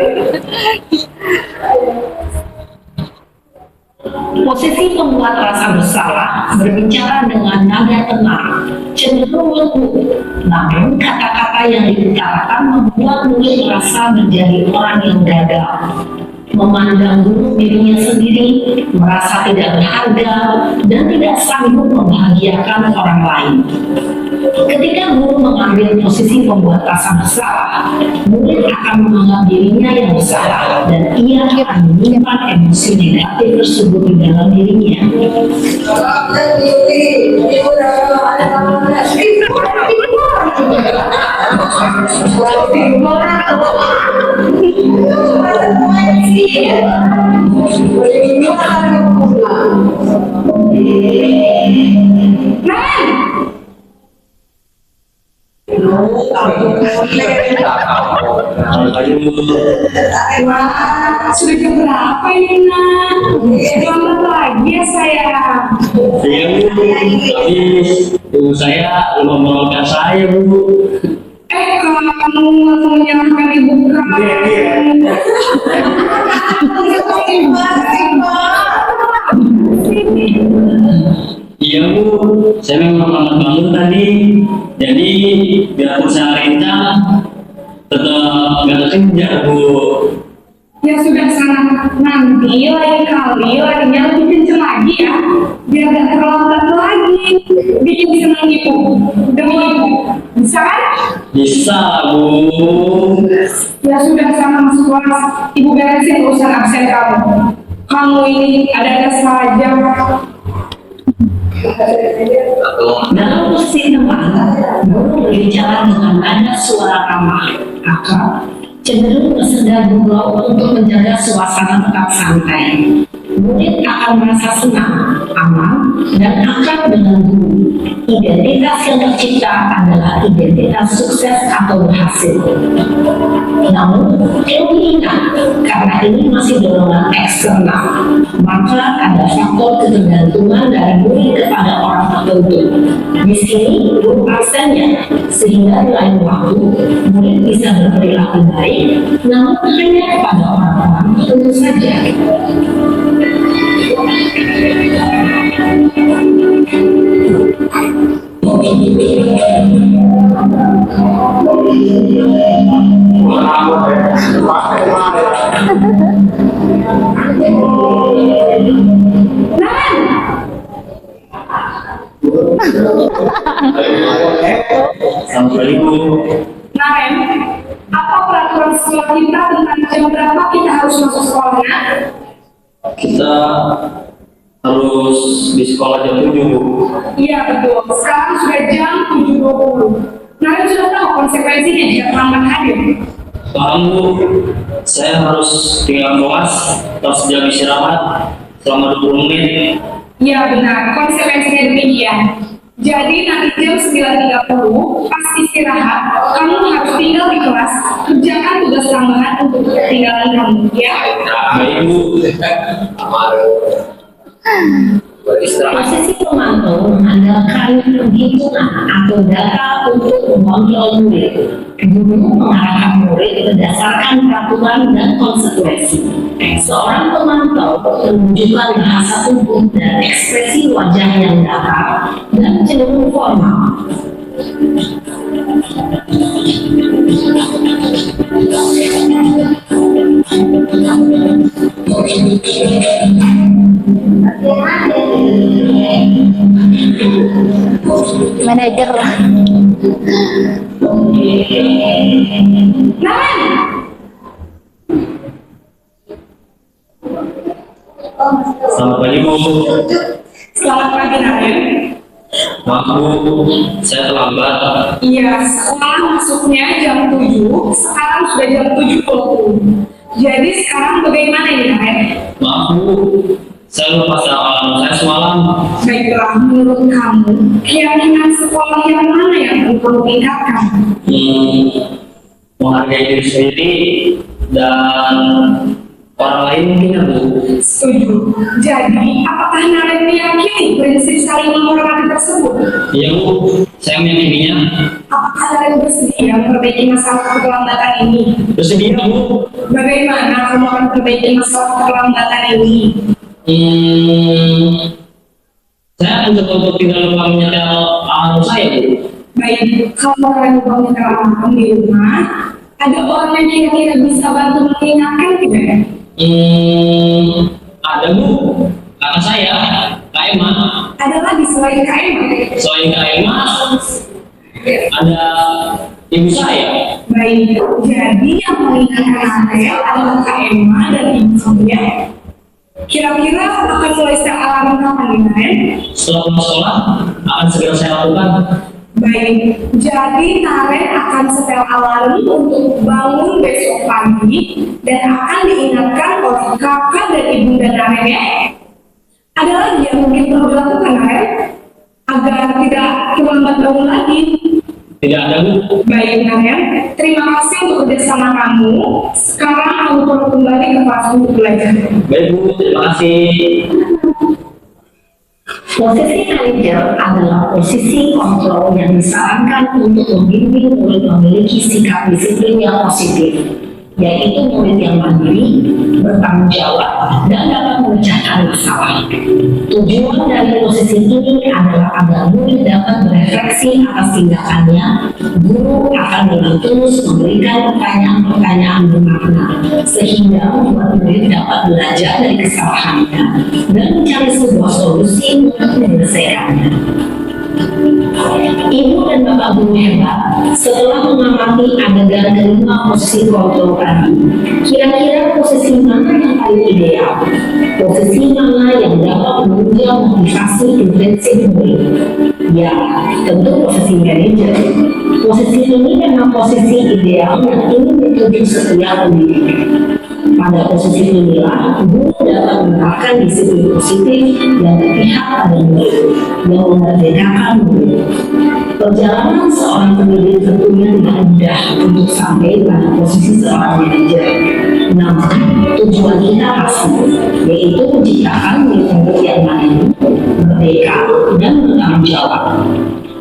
Posisi pembuat rasa bersalah berbicara dengan nada tenang, cenderung lembut, namun kata-kata yang diutarakan membuat murid merasa menjadi orang yang gagal, memandang buruk dirinya sendiri, merasa tidak berharga, dan tidak sanggup membahagiakan orang lain. Ketika guru mengambil posisi pembuat rasa bersalah, murid akan menganggap dirinya yang bersalah dan ia akan menyimpan emosi negatif tersebut di dalam dirinya. Wah, sudah jam berapa ini nak? Selamat lagi ya sayang. Iya Bu, tapi ibu saya membawakan saya Bu. Kamu menyalahkan ibu kamu. Iya Bu, saya memang lambat bangun tadi. Jadi biar usaha rencana tetap nggak tersenjak Bu. Ya sudah sana, nanti lain kali larinya lebih kenceng lagi ya, biar gak terlambat lagi, bikin senang ibu, demi ibu, bisa kan? Bisa Bu. Ya sudah sana masuk kelas, ibu beresin urusan absen kamu. Kamu ini ada-ada saja. Dalam posisi teman, guru berbicara dengan nada suara ramah, akrab, cenderung bersedia gurau untuk menjaga suasana tetap santai. Murid akan merasa senang, aman, dan akrab dengan guru. Identitas yang tercipta adalah identitas sukses atau berhasil. Namun, perlu diingat, karena ini masih dorongan eksternal, maka ada faktor ketergantungan dari murid kepada orang tertentu. Di sini, guru absennya, sehingga di lain waktu, murid bisa berperilaku baik, namun hanya kepada orang-orang tertentu saja. Assalamualaikum. Nah, Ren, apa peraturan sekolah kita tentang jam berapa kita harus masuk sekolahnya? Kita harus di sekolah jam 7 Bu. Iya betul, sekarang sudah jam 7.20. Nah, Ren sudah tahu konsekuensinya jika terlambat hadir. Paham Bu, saya harus tinggal kelas, harus jam istirahat selama 20 menit. Ya benar, konsekuensinya demikian. Jadi nanti jam 9.30 pas istirahat, kamu harus tinggal di kelas, kerjakan tugas tambahan untuk ketinggalan kamu, ya. Baik Bu. Beristirahat. Posisi pemantau mengandalkan penghitungan atau data untuk mengontrol murid. Guru mengarahkan murid berdasarkan peraturan dan konsekuensi. Seorang pemantau menunjukkan bahasa tubuh dan ekspresi wajah yang datar dan cenderung formal. Manajer. Selamat pagi Bu. Selamat pagi Nabil. Maaf Bu, saya terlambat. Iya, sekolah masuknya jam 7, sekarang sudah jam 7.20. Jadi sekarang bagaimana ini Nabil? Maaf Bu, saya lupa alarm saya semalam. Baiklah, menurut kamu, keyakinan sekolah yang mana yang perlu tingkatkan? Menghargai diri sendiri dan orang lain mungkin ya Bu. Setuju. Jadi, apakah Nabil meyakini prinsip saling menghormati tersebut? Iya Bu, saya meyakininya. Apakah Nabil bersedia memperbaiki masalah keterlambatan ini? Bersedia Bu. Bagaimana kamu akan memperbaiki masalah keterlambatan ini? Saya mencoba untuk tidak lupa menyetel alarm saya Bu. Baik, kalau kalian lupa menyetel alarm di rumah, ada orang yang kira-kira bisa bantu mengingatkan tidak ya? Ada Bu, kakak saya, Kak Emma. Ada lagi selain KM? Selain Kak Emma, ada ibu saya. Baik, jadi yang mengingatkan Nabil adalah Kak Emma dan ibu kamu ya. Kira-kira akan mulai setel alarm kapan nih Nabil? Setelah pulang sekolah, akan segera saya lakukan. Baik, jadi Nabil akan setel alarm untuk bangun besok pagi dan akan diingatkan oleh kakak dan ibunda Nabil ya. Ada lagi yang mungkin perlu dilakukan Nabil agar tidak terlambat bangun lagi. Tidak ada Bu. Baik Nabil, terima kasih untuk kerjasama kamu. Sekarang kamu perlu kembali ke kelas untuk belajar. Baik Bu, terima kasih. Posisi manajer adalah posisi kontrol yang disarankan untuk membimbing murid memiliki sikap disiplin yang positif, yaitu murid yang mandiri, bertanggung jawab, dan dapat memecahkan masalah. Tujuan dari posisi ini adalah agar murid dapat berefleksi atas tindakannya. Guru akan dengan tulus memberikan pertanyaan-pertanyaan bermakna, sehingga membuat murid dapat belajar dari kesalahannya dan mencari sebuah solusi untuk menyelesaikannya. Ibu dan bapak guru hebat, setelah mengamati adegan kelima posisi kontrol tadi, kira-kira posisi mana yang paling ideal? Posisi mana yang dapat menunjang motivasi intensif murid? Ya, tentu posisi manajer. Posisi ini memang posisi ideal yang ingin dituju setiap pendidik. Pada posisi inilah, guru dapat menerapkan disiplin positif yang berpihak pada murid, yang memerdekakan murid. Perjalanan seorang pendidik tentunya tidak mudah untuk sampai pada posisi seorang manajer. Namun, tujuan kita pasti, yaitu menciptakan murid-murid yang mandiri, merdeka, dan bertanggung jawab.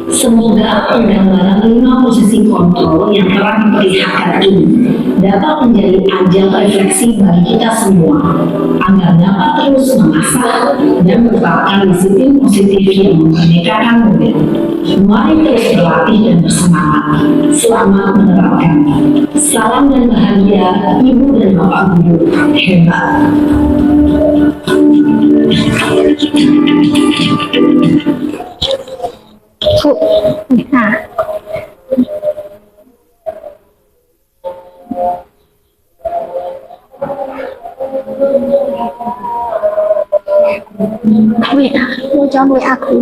Semoga penggambaran 5 posisi kontrol yang telah diperlihatkan ini dapat menjadi ajang refleksi bagi kita semua, agar dapat terus mengasah dan menerapkan disiplin positif yang memerdekakan murid. Mari terus berlatih dan bersemangat. Selamat menerapkan. Salam dan bahagia, Ibu dan Bapak Guru hebat. Bu. Nah. WA, mau jawab WA aku.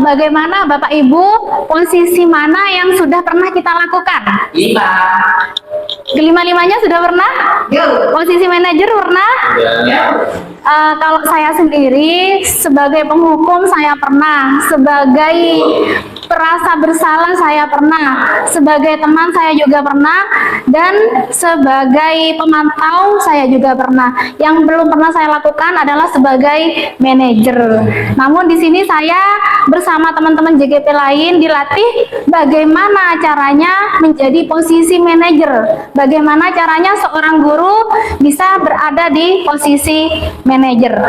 bagaimana Bapak Ibu, posisi mana yang sudah pernah kita lakukan? 5. Kelima-limanya sudah pernah? Posisi manajer pernah? Kalau saya sendiri sebagai penghukum saya pernah, sebagai perasa bersalah saya pernah, sebagai teman saya juga pernah, dan sebagai pemantau saya juga pernah. Yang belum pernah saya lakukan adalah sebagai manajer. Namun di sini saya bersama teman-teman JGP lain dilatih bagaimana caranya menjadi posisi manajer, bagaimana caranya seorang guru bisa berada di posisi manajer.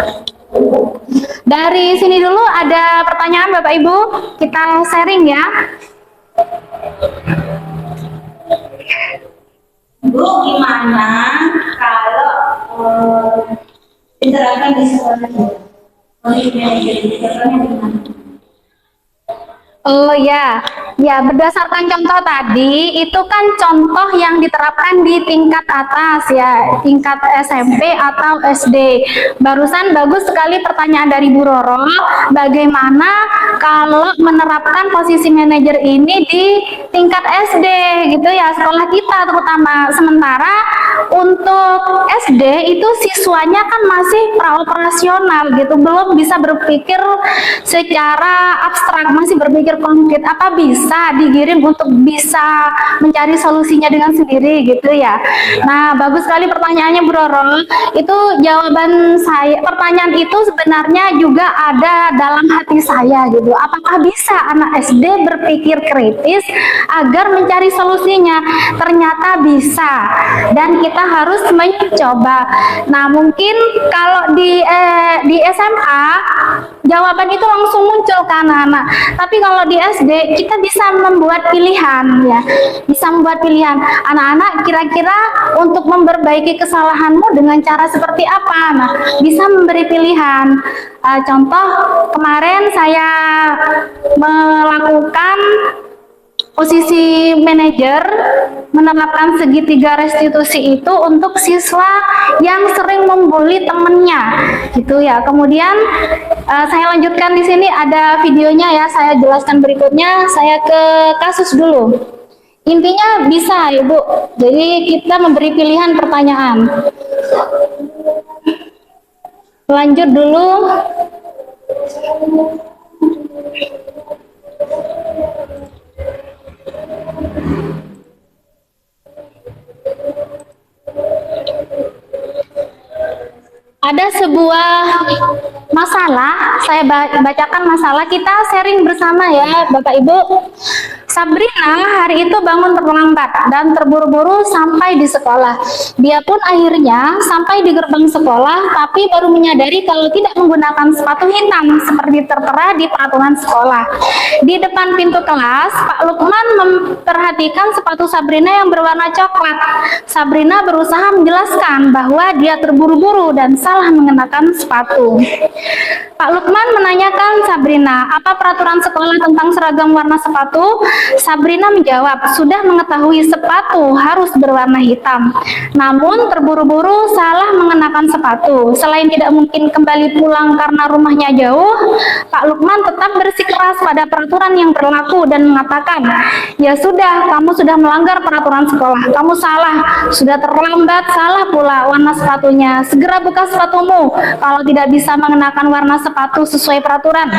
Dari sini dulu ada pertanyaan Bapak Ibu, kita sharing ya. Bu, gimana kalau diterapkan di sekolah? Posisi manajer diterapkan gimana? Oh ya, ya berdasarkan contoh tadi itu kan contoh yang diterapkan di tingkat atas ya, tingkat SMP atau SD. Barusan bagus sekali pertanyaan dari Bu Roro, bagaimana kalau menerapkan posisi manajer ini di tingkat SD gitu ya, sekolah kita terutama. Sementara untuk SD itu siswanya kan masih praoperasional gitu, belum bisa berpikir secara abstrak, masih berpikir konkret, apa bisa dikirim untuk bisa mencari solusinya dengan sendiri gitu ya. Nah, bagus sekali pertanyaannya Bu Roro. Itu jawaban saya, pertanyaan itu sebenarnya juga ada dalam hati saya gitu. Apakah bisa anak SD berpikir kritis agar mencari solusinya? Ternyata bisa, dan kita harus mencoba. Nah, mungkin kalau di SMA jawaban itu langsung muncul ke anak-anak. Tapi kalau di SD kita bisa membuat pilihan ya, bisa membuat pilihan. Anak-anak kira-kira untuk memperbaiki kesalahanmu dengan cara seperti apa? Nah, bisa memberi pilihan. Contoh kemarin saya melakukan posisi manajer, menerapkan segitiga restitusi itu untuk siswa yang sering membuli temennya gitu ya. Kemudian saya lanjutkan di sini ada videonya ya, saya jelaskan berikutnya. Saya ke kasus dulu. Intinya bisa Ibu, jadi kita memberi pilihan pertanyaan. Lanjut dulu. Ada sebuah masalah, saya bacakan masalah, kita sharing bersama ya Bapak Ibu. Sabrina hari itu bangun terlambat dan terburu-buru sampai di sekolah. Dia pun akhirnya sampai di gerbang sekolah, tapi baru menyadari kalau tidak menggunakan sepatu hitam seperti tertera di peraturan sekolah. Di depan pintu kelas, Pak Lukman memperhatikan sepatu Sabrina yang berwarna coklat. Sabrina berusaha menjelaskan bahwa dia terburu-buru dan salah mengenakan sepatu. Pak Lukman menanyakan Sabrina, apa peraturan sekolah tentang seragam warna sepatu? Sabrina menjawab, sudah mengetahui sepatu harus berwarna hitam. Namun terburu-buru salah mengenakan sepatu. Selain tidak mungkin kembali pulang karena rumahnya jauh, Pak Lukman tetap bersikeras pada peraturan yang berlaku dan mengatakan, ya sudah, kamu sudah melanggar peraturan sekolah. Kamu salah, sudah terlambat, salah pula warna sepatunya. Segera buka sepatumu kalau tidak bisa mengenakan warna sepatu sesuai peraturan.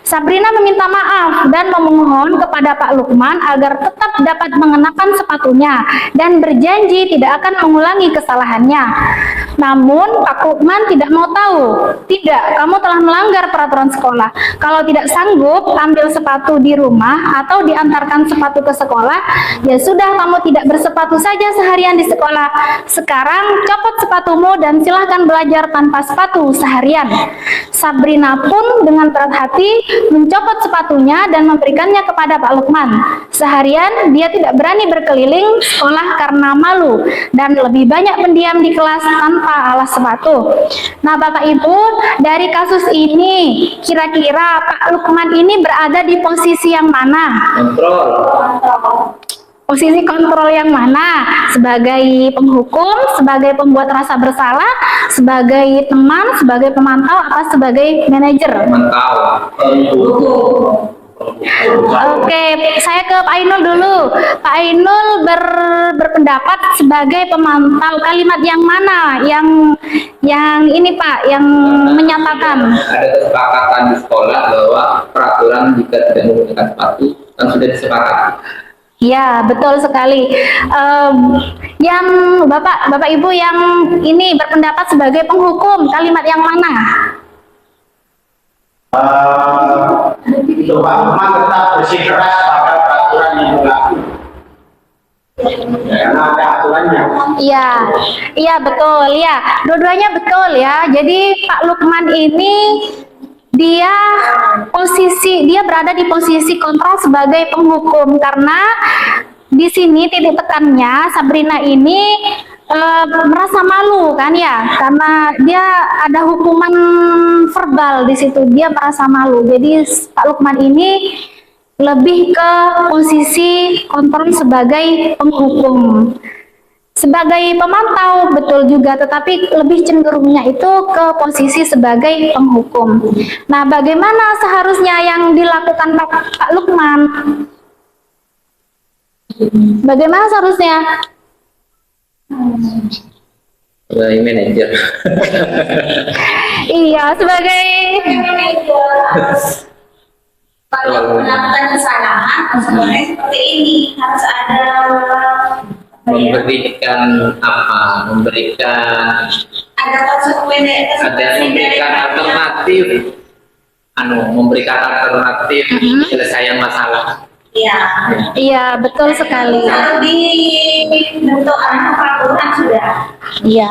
Sabrina meminta maaf dan memohon kepada Pak Lukman agar tetap dapat mengenakan sepatunya dan berjanji tidak akan mengulangi kesalahannya. Namun Pak Lukman tidak mau tahu. Tidak, kamu telah melanggar peraturan sekolah. Kalau tidak sanggup ambil sepatu di rumah atau diantarkan sepatu ke sekolah, ya sudah, kamu tidak bersepatu saja seharian di sekolah. Sekarang copot sepatumu dan silahkan belajar tanpa sepatu seharian. Sabrina pun dengan berat hati mencopot sepatunya dan memberikannya kepada Pak Lukman. Seharian dia tidak berani berkeliling sekolah karena malu dan lebih banyak pendiam di kelas tanpa alas sepatu. Nah Bapak Ibu, dari kasus ini kira-kira Pak Lukman ini berada di posisi yang mana? Kontrol. Posisi kontrol yang mana? Sebagai penghukum, sebagai pembuat rasa bersalah, sebagai teman, sebagai pemantau, apa sebagai manajer? Mantau. Oke, saya ke Pak Ainul dulu. Pak Ainul berpendapat sebagai pemantau. Kalimat yang mana? Yang ini Pak, yang menyatakan. Ada kesepakatan di sekolah bahwa peraturan jika tidak menggunakan sepatu kan sudah disepakati. Ya, betul sekali. Yang Bapak Ibu yang ini berpendapat sebagai penghukum, kalimat yang mana? Itu Pak Lukman tetap bersikeras pada peraturan yang berlaku. Karena ada aturannya. Iya, iya betul ya. Dua-duanya betul ya. Jadi Pak Lukman ini dia berada di posisi kontrol sebagai penghukum karena di sini titik tekannya Sabrina ini merasa malu kan ya, karena dia ada hukuman verbal di situ, dia merasa malu. Jadi Pak Lukman ini lebih ke posisi kontrol sebagai penghukum. Sebagai pemantau betul juga, tetapi lebih cenderungnya itu ke posisi sebagai penghukum. Nah, bagaimana seharusnya yang dilakukan Pak Lukman? Bagaimana seharusnya? Sebagai manajer. Iya, sebagai Kalau melakukan kesalahan, sebenarnya seperti ini harus ada Memberikan apa? Memberikan ada konsekuensi, memberikan alternatif, memberikan alternatif penyelesaian masalah. Iya. iya, betul sekali. Kalau dibentuk peraturan sudah. Iya.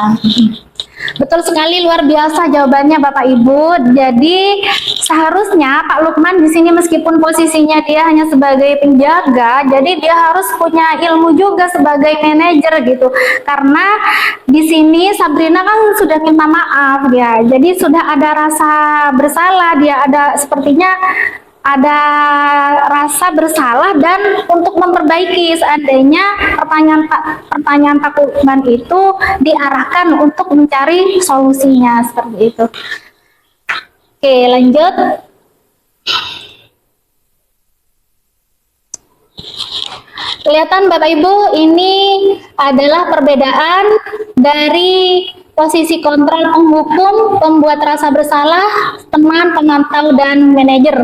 Betul sekali, luar biasa jawabannya Bapak Ibu. Jadi seharusnya Pak Lukman di sini meskipun posisinya dia hanya sebagai penjaga, jadi dia harus punya ilmu juga sebagai manajer gitu. Karena di sini Sabrina kan sudah minta maaf ya. Jadi sudah ada rasa bersalah, dia ada sepertinya ada rasa bersalah dan untuk memperbaiki seandainya pertanyaan Pak Lukman itu diarahkan untuk mencari solusinya seperti itu. Oke, lanjut. Kelihatan Bapak Ibu, ini adalah perbedaan dari posisi kontrol penghukum, pembuat rasa bersalah, teman, pemantau, dan manajer.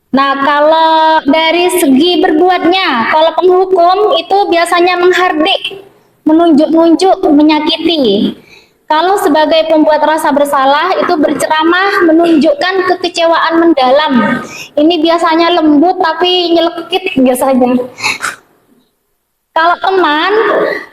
Nah, kalau dari segi berbuatnya, kalau penghukum itu biasanya menghardik, menunjuk-nunjuk, menyakiti. Kalau sebagai pembuat rasa bersalah itu berceramah, menunjukkan kekecewaan mendalam. Ini biasanya lembut tapi nyelekit biasanya. Kalau teman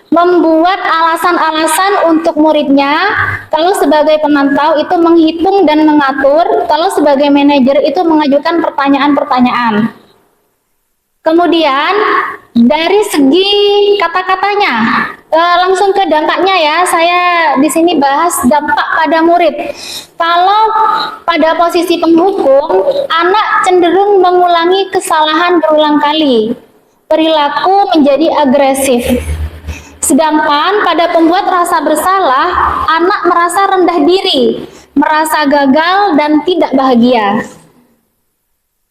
membuat alasan-alasan untuk muridnya, kalau sebagai pemantau itu menghitung dan mengatur, kalau sebagai manajer itu mengajukan pertanyaan-pertanyaan. Kemudian dari segi kata-katanya, langsung ke dampaknya ya. Saya di sini bahas dampak pada murid. Kalau pada posisi penghukum, anak cenderung mengulangi kesalahan berulang kali. Perilaku menjadi agresif. Sedangkan pada pembuat rasa bersalah, anak merasa rendah diri, merasa gagal dan tidak bahagia.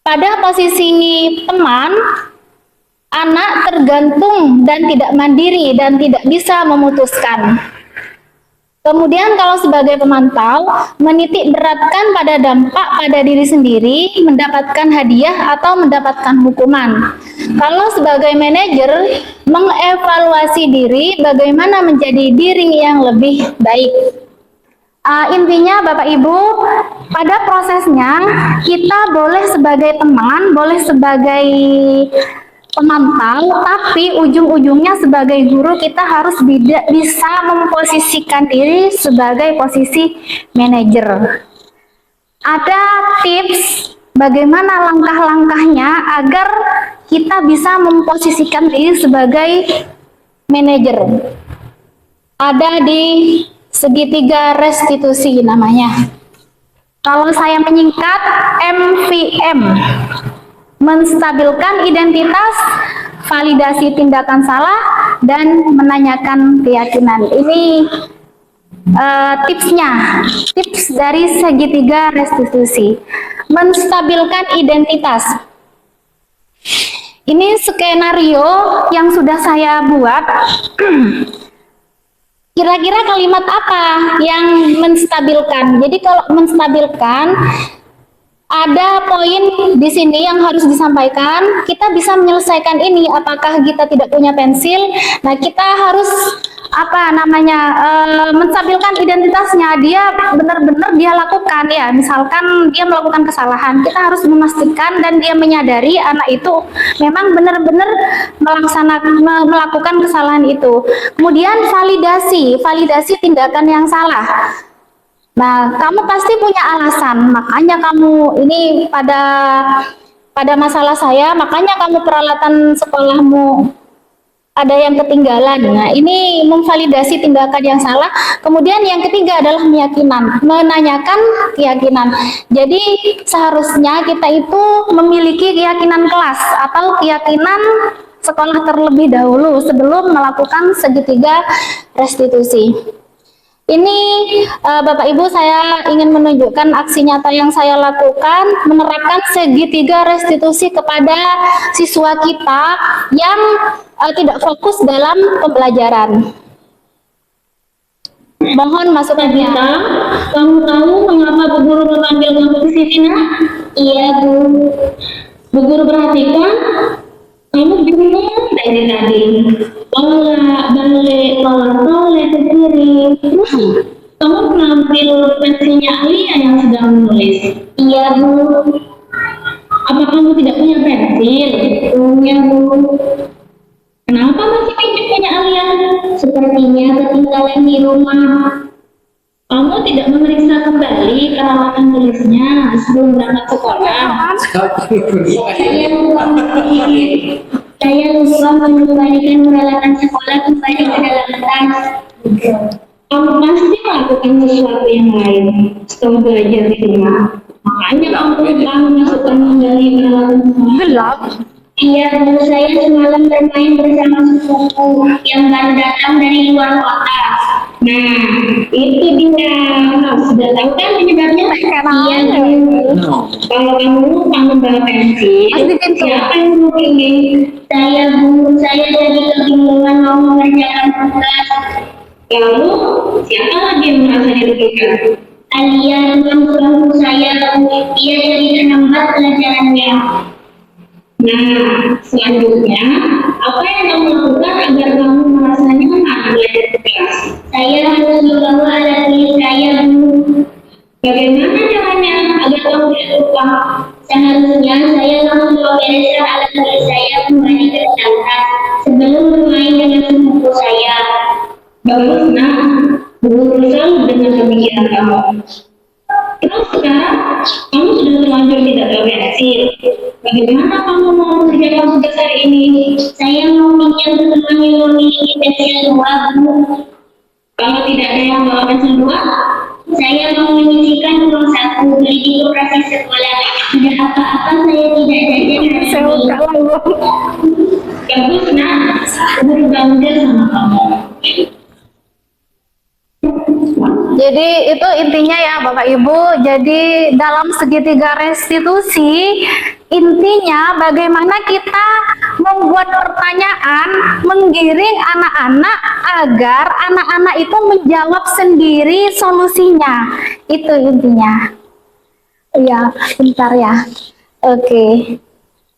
Pada posisi teman, anak tergantung dan tidak mandiri dan tidak bisa memutuskan. Kemudian kalau sebagai pemantau, menitik beratkan pada dampak pada diri sendiri, mendapatkan hadiah atau mendapatkan hukuman. Kalau sebagai manajer, mengevaluasi diri bagaimana menjadi diri yang lebih baik. Intinya Bapak Ibu, pada prosesnya kita boleh sebagai teman, boleh sebagai pemantau, tapi ujung-ujungnya sebagai guru kita harus bisa memposisikan diri sebagai posisi manajer. Ada tips bagaimana langkah-langkahnya agar kita bisa memposisikan diri sebagai manajer. Ada di segitiga restitusi namanya. Kalau saya menyingkat MVM. menstabilkan identitas, validasi tindakan salah, dan menanyakan keyakinan. Ini tipsnya, tips dari segitiga restitusi. Menstabilkan identitas. Ini skenario yang sudah saya buat. Kira-kira kalimat apa yang menstabilkan? Jadi kalau menstabilkan, ada poin di sini yang harus disampaikan. Kita bisa menyelesaikan ini. Apakah kita tidak punya pensil? Nah, kita harus menstabilkan identitasnya. Dia benar-benar dia lakukan ya. Misalkan dia melakukan kesalahan, kita harus memastikan dan dia menyadari anak itu memang benar-benar melakukan kesalahan itu. Kemudian validasi tindakan yang salah. Nah, kamu pasti punya alasan, makanya kamu ini pada masalah saya, makanya kamu peralatan sekolahmu ada yang ketinggalan. Nah, ini memvalidasi tindakan yang salah. Kemudian yang ketiga adalah menanyakan keyakinan. Jadi seharusnya kita itu memiliki keyakinan kelas atau keyakinan sekolah terlebih dahulu sebelum melakukan segitiga restitusi. Ini Bapak Ibu, saya ingin menunjukkan aksi nyata yang saya lakukan menerapkan segitiga restitusi kepada siswa kita yang tidak fokus dalam pembelajaran. Mohon masukannya. Kamu tahu mengapa Bu Guru memanggil kamu ke sini, Nak? Iya, Bu. Bu Guru perhatikan, kamu bingung dari tadi. Balik, toleh ke kiri. Terus kamu mengambil pensilnya Alia yang sedang menulis. Iya, Bu. Apa kamu tidak punya pensil? Punya, Bu. Kenapa masih pinjam punya Alia? Sepertinya ketinggalan di rumah. Kamu tidak memeriksa kembali peralatan tulisnya sebelum berangkat sekolah. Saya lupa mengembalikan peralatan sekolah kembali ke dalam tas. Kamu pasti melakukan sesuatu yang lain setelah belajar di rumah. Makanya kamu lupa memasukkan kembali peralatan sekolah. Iya, Bu, saya semalam bermain bersama sepupu yang baru datang dari luar kota. Nah, itu dia. Sudah tahu kan penyebabnya? Iya, Bu. Kalau kamu lupa membawa pensil, siapa yang merugi? Saya, Bu. Saya jadi kebingungan mau mengerjakan tugas. Lalu, siapa lagi yang merasa dirugikan? Alia, teman saya, Bu. Dia jadi terlambat pelajarannya. Nah, selanjutnya, apa yang kamu lakukan agar kamu merasa nyaman belajar di kelas? Saya harus membawa alat tulis saya, Bu. Bagaimana caranya agar kamu tidak lupa? Seharusnya saya langsung membereskan alat tulis saya kembali ke dalam tas sebelum bermain dengan sepupu saya. Bagus, Nak. Guru selalu dengan pemikiran kamu. Terus sekarang, kamu sudah terlanjur tidak bawa pensil. Bagaimana kamu mau mengerjakan tugas hari ini? Saya mau pinjam ke teman yang memiliki pensil 2, Bu. Kalau tidak ada yang bawa pensil 2, Saya mau menyisihkan uang saku beli di koperasi sekolah. Tidak apa-apa, saya tidak jajan hari ini. bagus, Nak. Guru bangga sama kamu. Jadi itu intinya ya Bapak Ibu. Jadi dalam segitiga restitusi, intinya bagaimana kita membuat pertanyaan, menggiring anak-anak agar anak-anak itu menjawab sendiri solusinya. Itu intinya. Iya, bentar ya. Oke.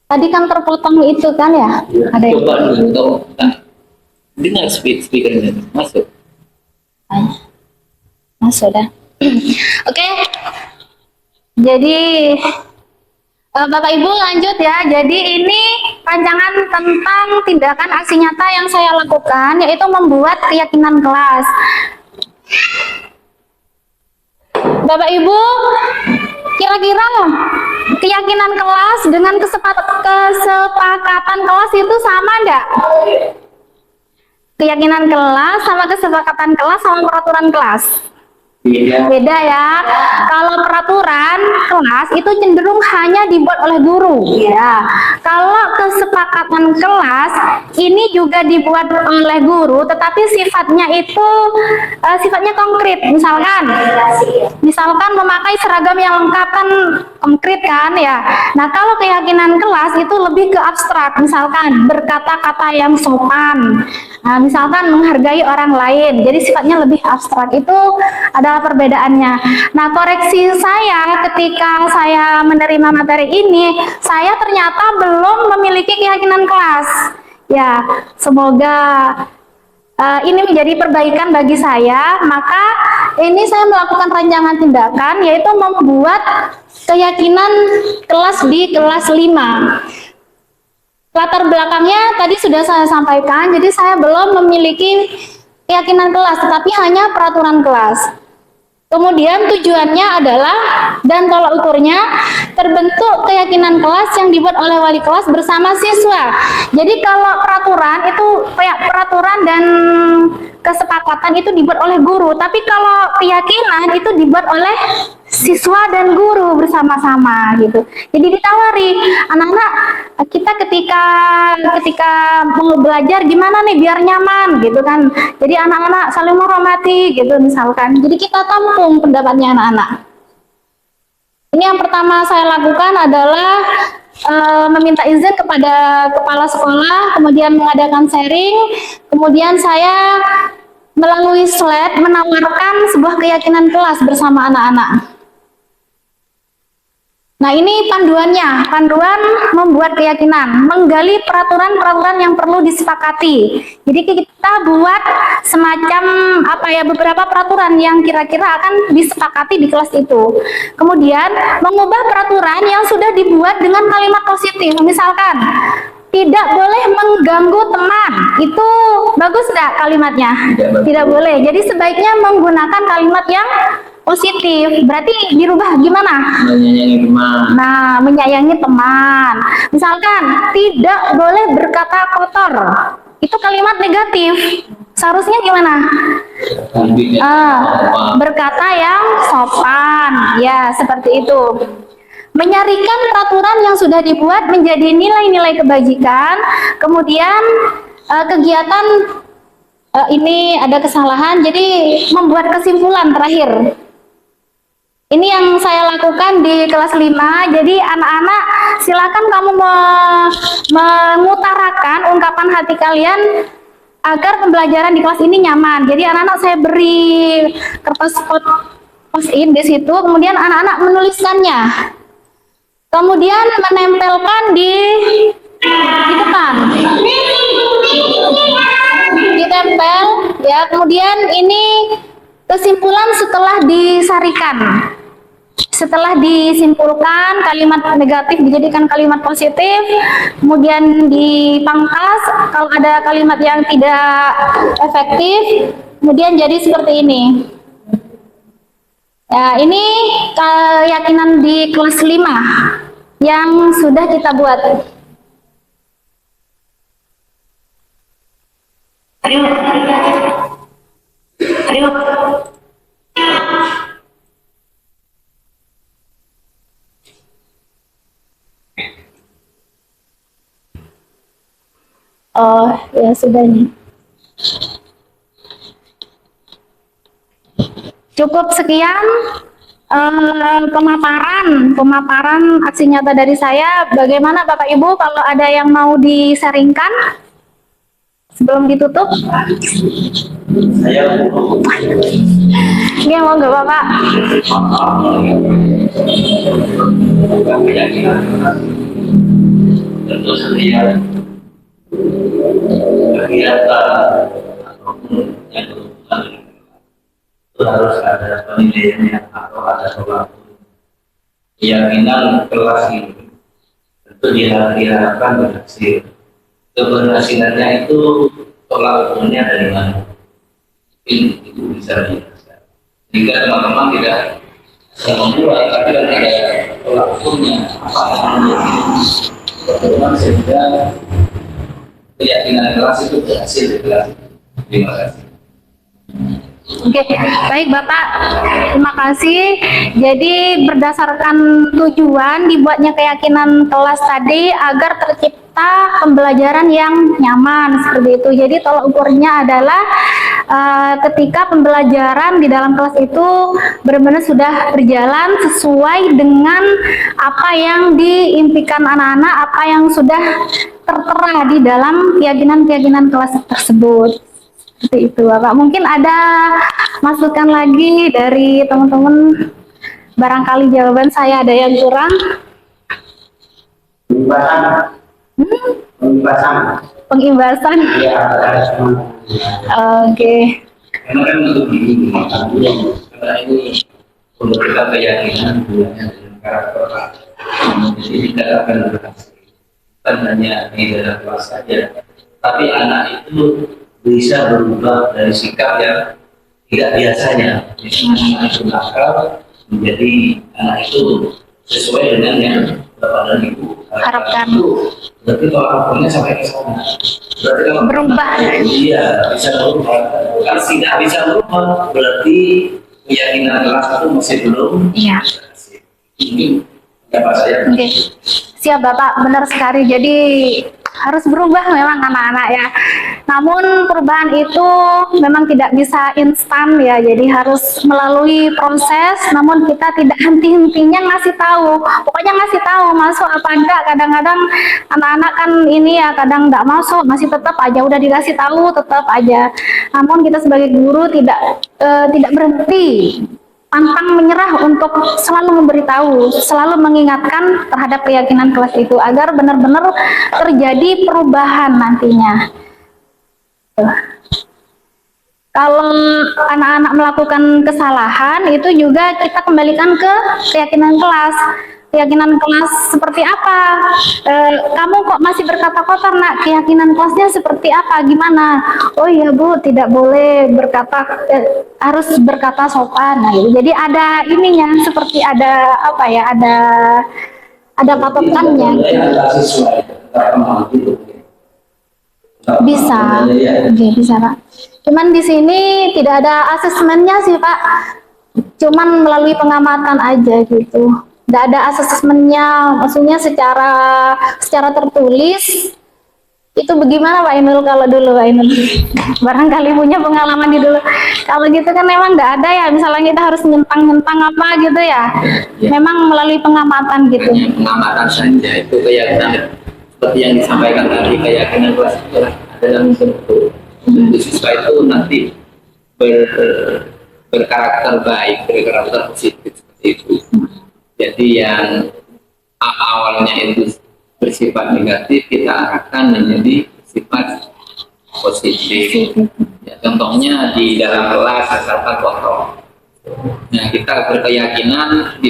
Tadi kan terpotong itu kan ya? Ada yang Coba dulu tahu. Dengar speakernya masuk. masuk dah. Oke. Jadi Bapak Ibu lanjut ya. Jadi ini rancangan tentang tindakan aksi nyata yang saya lakukan, yaitu membuat keyakinan kelas. Bapak Ibu, kira-kira keyakinan kelas dengan kesepakatan kelas itu sama enggak? Keyakinan kelas sama kesepakatan kelas sama peraturan kelas. Beda ya. Kalau peraturan kelas itu cenderung hanya dibuat oleh guru ya. Kalau kesepakatan kelas ini juga dibuat oleh guru, tetapi sifatnya itu sifatnya konkret. Misalkan memakai seragam yang lengkap kan konkret kan ya. Nah, kalau keyakinan kelas itu lebih ke abstrak. Misalkan berkata-kata yang sopan. Nah, misalkan menghargai orang lain. Jadi sifatnya lebih abstrak. Itu adalah perbedaannya. Nah, koreksi saya ketika saya menerima materi ini, saya ternyata belum memiliki keyakinan kelas. Ya, semoga ini menjadi perbaikan bagi saya. Maka ini saya melakukan rancangan tindakan, yaitu membuat keyakinan kelas di kelas 5. Latar belakangnya tadi sudah saya sampaikan, jadi saya belum memiliki keyakinan kelas, tetapi hanya peraturan kelas. Kemudian tujuannya adalah dan tolak ukurnya terbentuk keyakinan kelas yang dibuat oleh wali kelas bersama siswa. Jadi kalau peraturan itu kayak peraturan dan kesepakatan itu dibuat oleh guru, tapi kalau keyakinan itu dibuat oleh siswa dan guru bersama-sama gitu. Jadi ditawari anak-anak, kita ketika mau belajar gimana nih biar nyaman gitu kan. Jadi anak-anak saling menghormati gitu misalkan. Jadi kita tampung pendapatnya anak-anak. Ini yang pertama saya lakukan adalah meminta izin kepada kepala sekolah, kemudian mengadakan sharing, kemudian saya melalui slide menawarkan sebuah keyakinan kelas bersama anak-anak. Nah, ini panduannya, panduan membuat keyakinan, menggali peraturan-peraturan yang perlu disepakati. Jadi kita buat semacam beberapa peraturan yang kira-kira akan disepakati di kelas itu. Kemudian mengubah peraturan yang sudah dibuat dengan kalimat positif. Misalkan tidak boleh mengganggu teman, itu bagus nggak kalimatnya? Tidak boleh. Jadi sebaiknya menggunakan kalimat yang positif. Berarti dirubah gimana? Menyayangi teman. Nah, menyayangi teman. Misalkan tidak boleh berkata kotor, itu kalimat negatif. Seharusnya gimana? Berkata yang sopan. Ya, seperti itu. Menyarikan peraturan yang sudah dibuat menjadi nilai-nilai kebajikan. Kemudian kegiatan ini ada kesalahan, jadi membuat kesimpulan terakhir. Ini yang saya lakukan di kelas 5. Jadi anak-anak silakan kamu mengutarakan ungkapan hati kalian agar pembelajaran di kelas ini nyaman. Jadi anak-anak saya beri kertas post-it di situ, kemudian anak-anak menuliskannya. Kemudian menempelkan di depan. Ditempel ya, kemudian ini kesimpulan setelah disarikan. Setelah disimpulkan, kalimat negatif dijadikan kalimat positif, kemudian dipangkas kalau ada kalimat yang tidak efektif, kemudian jadi seperti ini. Ya, ini keyakinan di kelas 5 yang sudah kita buat. Ayo. Oh, ya sudah nih. Cukup sekian pemaparan aksi nyata dari saya. Bagaimana Bapak Ibu kalau ada yang mau disaringkan sebelum ditutup? Saya Iya, mau nggak Bapak? Tentu saja kegiatan ataupun yang berhubungan dengan itu harus ada penilaiannya atau ada suatu keyakinan kelas ini tentu diharapkan berhasil. Keberhasilannya itu tolak ukurnya dari mana? Mungkin itu bisa dijelaskan sehingga teman-teman tidak membuat tapi kan ada tolak ukurnya apa yang sehingga keyakinan kelas itu berhasil di kelas. Terima kasih. Oke, baik Bapak, terima kasih. Jadi berdasarkan tujuan dibuatnya keyakinan kelas tadi agar tercipta pembelajaran yang nyaman seperti itu. Jadi tolak ukurnya adalah ketika pembelajaran di dalam kelas itu benar-benar sudah berjalan sesuai dengan apa yang diimpikan anak-anak, apa yang sudah tertera di dalam keyakinan-keyakinan kelas tersebut. Seperti itu Bapak. Mungkin ada masukan lagi dari teman-teman, barangkali jawaban saya ada yang kurang. Pengimbasan. Iya, Oke. Karena kan untuk ini, karena ini untuk kita keyakinan hubungannya dengan karakter Pak. Jadi tidak akan berhasil. Bukan hanya di dalam kelas saja, tapi anak itu bisa berubah dari sikap yang tidak biasanya. Misalnya anak itu nakal menjadi anak itu sesuai dengan yang Bapak dan Ibu Harapkan. Berarti kalau akurnya sampai ke sana. Berarti kalau Berubah. Iya, bisa berubah. Kalau tidak bisa berubah, berarti keyakinan kelas itu masih belum. Iya. Ini dapat saya. Oke. Siap Bapak, benar sekali. Jadi harus berubah memang anak-anak ya. Namun perubahan itu memang tidak bisa instan ya. Jadi harus melalui proses. Namun kita tidak henti-hentinya ngasih tahu. Pokoknya ngasih tahu masuk apa enggak. Kadang-kadang anak-anak kan ini ya kadang enggak masuk, masih tetap aja udah dikasih tahu tetap aja. Namun kita sebagai guru tidak berhenti, pantang menyerah untuk selalu memberitahu, selalu mengingatkan terhadap keyakinan kelas itu agar benar-benar terjadi perubahan nantinya. Kalau anak-anak melakukan kesalahan itu juga kita kembalikan ke keyakinan kelas. Keyakinan kelas seperti apa? Kamu kok masih berkata kotor nak? Keyakinan kelasnya seperti apa? Gimana? Oh iya Bu, tidak boleh berkata, harus berkata sopan. Nah, gitu. Jadi ada ininya, seperti ada apa ya? Ada patokannya. Bisa, oke, bisa Pak. Cuman di sini tidak ada asesmennya sih Pak. Cuman melalui pengamatan aja gitu. Tidak ada asesmennya, maksudnya secara tertulis. Itu bagaimana Pak Inul kalau dulu Pak Inul? Barangkali punya pengalaman di dulu. Kalau gitu kan memang tidak ada ya, misalnya kita harus nyentang-nyentang apa gitu ya. Memang melalui pengamatan gitu. Hanya pengamatan saja itu keyakinan seperti yang disampaikan tadi, keyakinan kelas itu dalam bentuk siswa itu nanti berkarakter baik, berkarakter positif seperti itu. Jadi yang awalnya itu bersifat negatif kita arahkan menjadi bersifat positif. Ya, contohnya di dalam kelas misalkan kotor. Nah kita berkeyakinan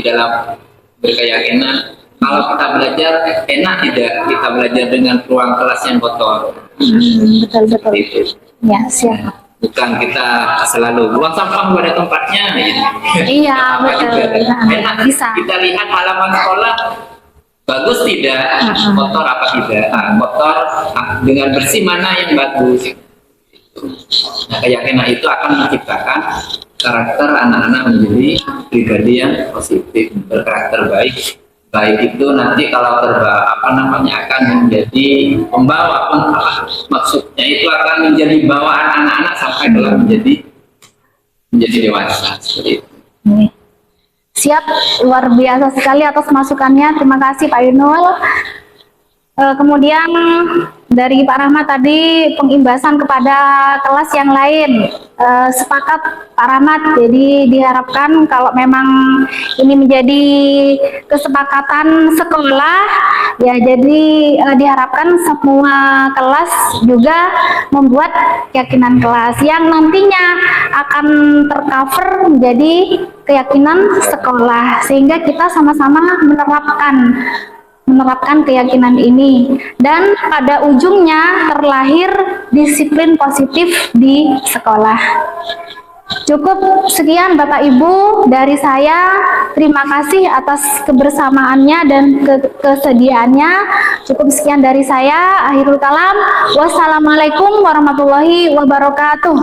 kalau kita belajar enak tidak kita belajar dengan ruang kelas yang kotor. Betul. Itu. Ya, siap. Bukan kita selalu buang sampah pada tempatnya. Gitu. Iya, betul. Enak Bisa. kita lihat halaman sekolah bagus tidak, kotor apa tidak. Kotor dengan bersih mana yang bagus. Nah, keyakinan itu akan menciptakan karakter anak-anak menjadi pribadi yang positif, berkarakter baik. Baik itu nanti kalau akan menjadi pembawa, maksudnya itu akan menjadi bawaan anak-anak sampai kelak menjadi dewasa seperti itu. Siap, luar biasa sekali atas masukannya. Terima kasih Pak Inul. Kemudian dari Pak Rahmat tadi pengimbasan kepada kelas yang lain. Sepakat Pak Rahmat, jadi diharapkan kalau memang ini menjadi kesepakatan sekolah, ya jadi diharapkan semua kelas juga membuat keyakinan kelas yang nantinya akan tercover menjadi keyakinan sekolah, sehingga kita sama-sama menerapkan keyakinan ini dan pada ujungnya terlahir disiplin positif di sekolah. Cukup sekian Bapak Ibu dari saya. Terima kasih atas kebersamaannya dan kesediaannya. Cukup sekian dari saya. Akhirul kalam. Wassalamualaikum warahmatullahi wabarakatuh.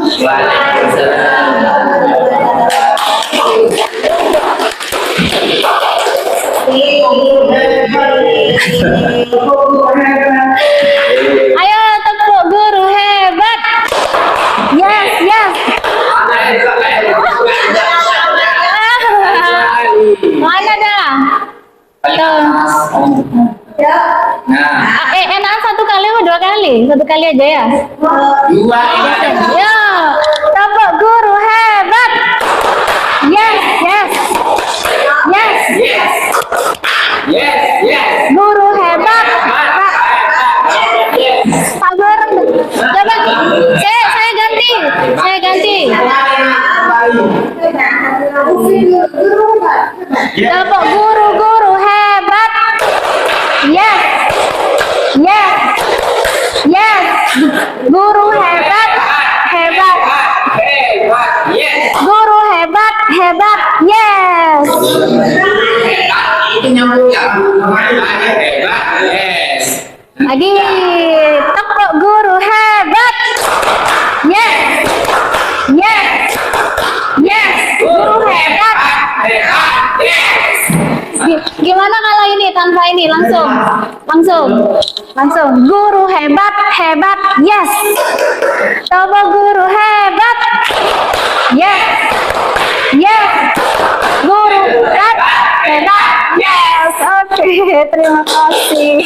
Ayo tepuk guru hebat. Yes, yes. Mana dah? Tuh. Enak satu kali atau dua kali? Satu kali aja ya. Ya, tepuk guru hebat. Yes, yes. Yes. Guru hebat. Sabar. Coba. Saya ganti. Tepuk guru hebat. Yes. Guru hebat. Guru hebat. Yes. Itu nyambung ya. Yes. Lagi tepuk guru hebat. Yes. Guru hebat. Gimana kalau ini tanpa ini langsung guru hebat. Yes. Tepuk guru hebat. Yes. Guru hebat. Yes. Oke, terima kasih.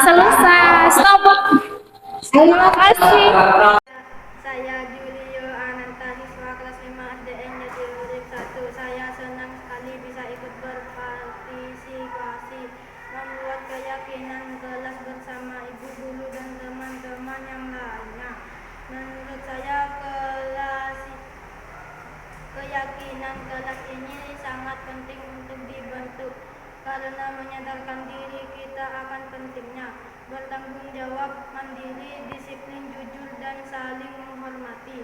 Selesai. Stop. Terima kasih. Saya Julio Ananta, siswa kelas 5 SDN Jatiluhur 1. Saya senang sekali bisa ikut berpartisipasi membuat keyakinan kelas bersama ibu guru dan teman-teman yang lainnya. Menurut saya keyakinan kelas ini sangat penting untuk dibentuk karena menyadarkan diri kita akan pentingnya bertanggung jawab, mandiri, disiplin, jujur, dan saling menghormati.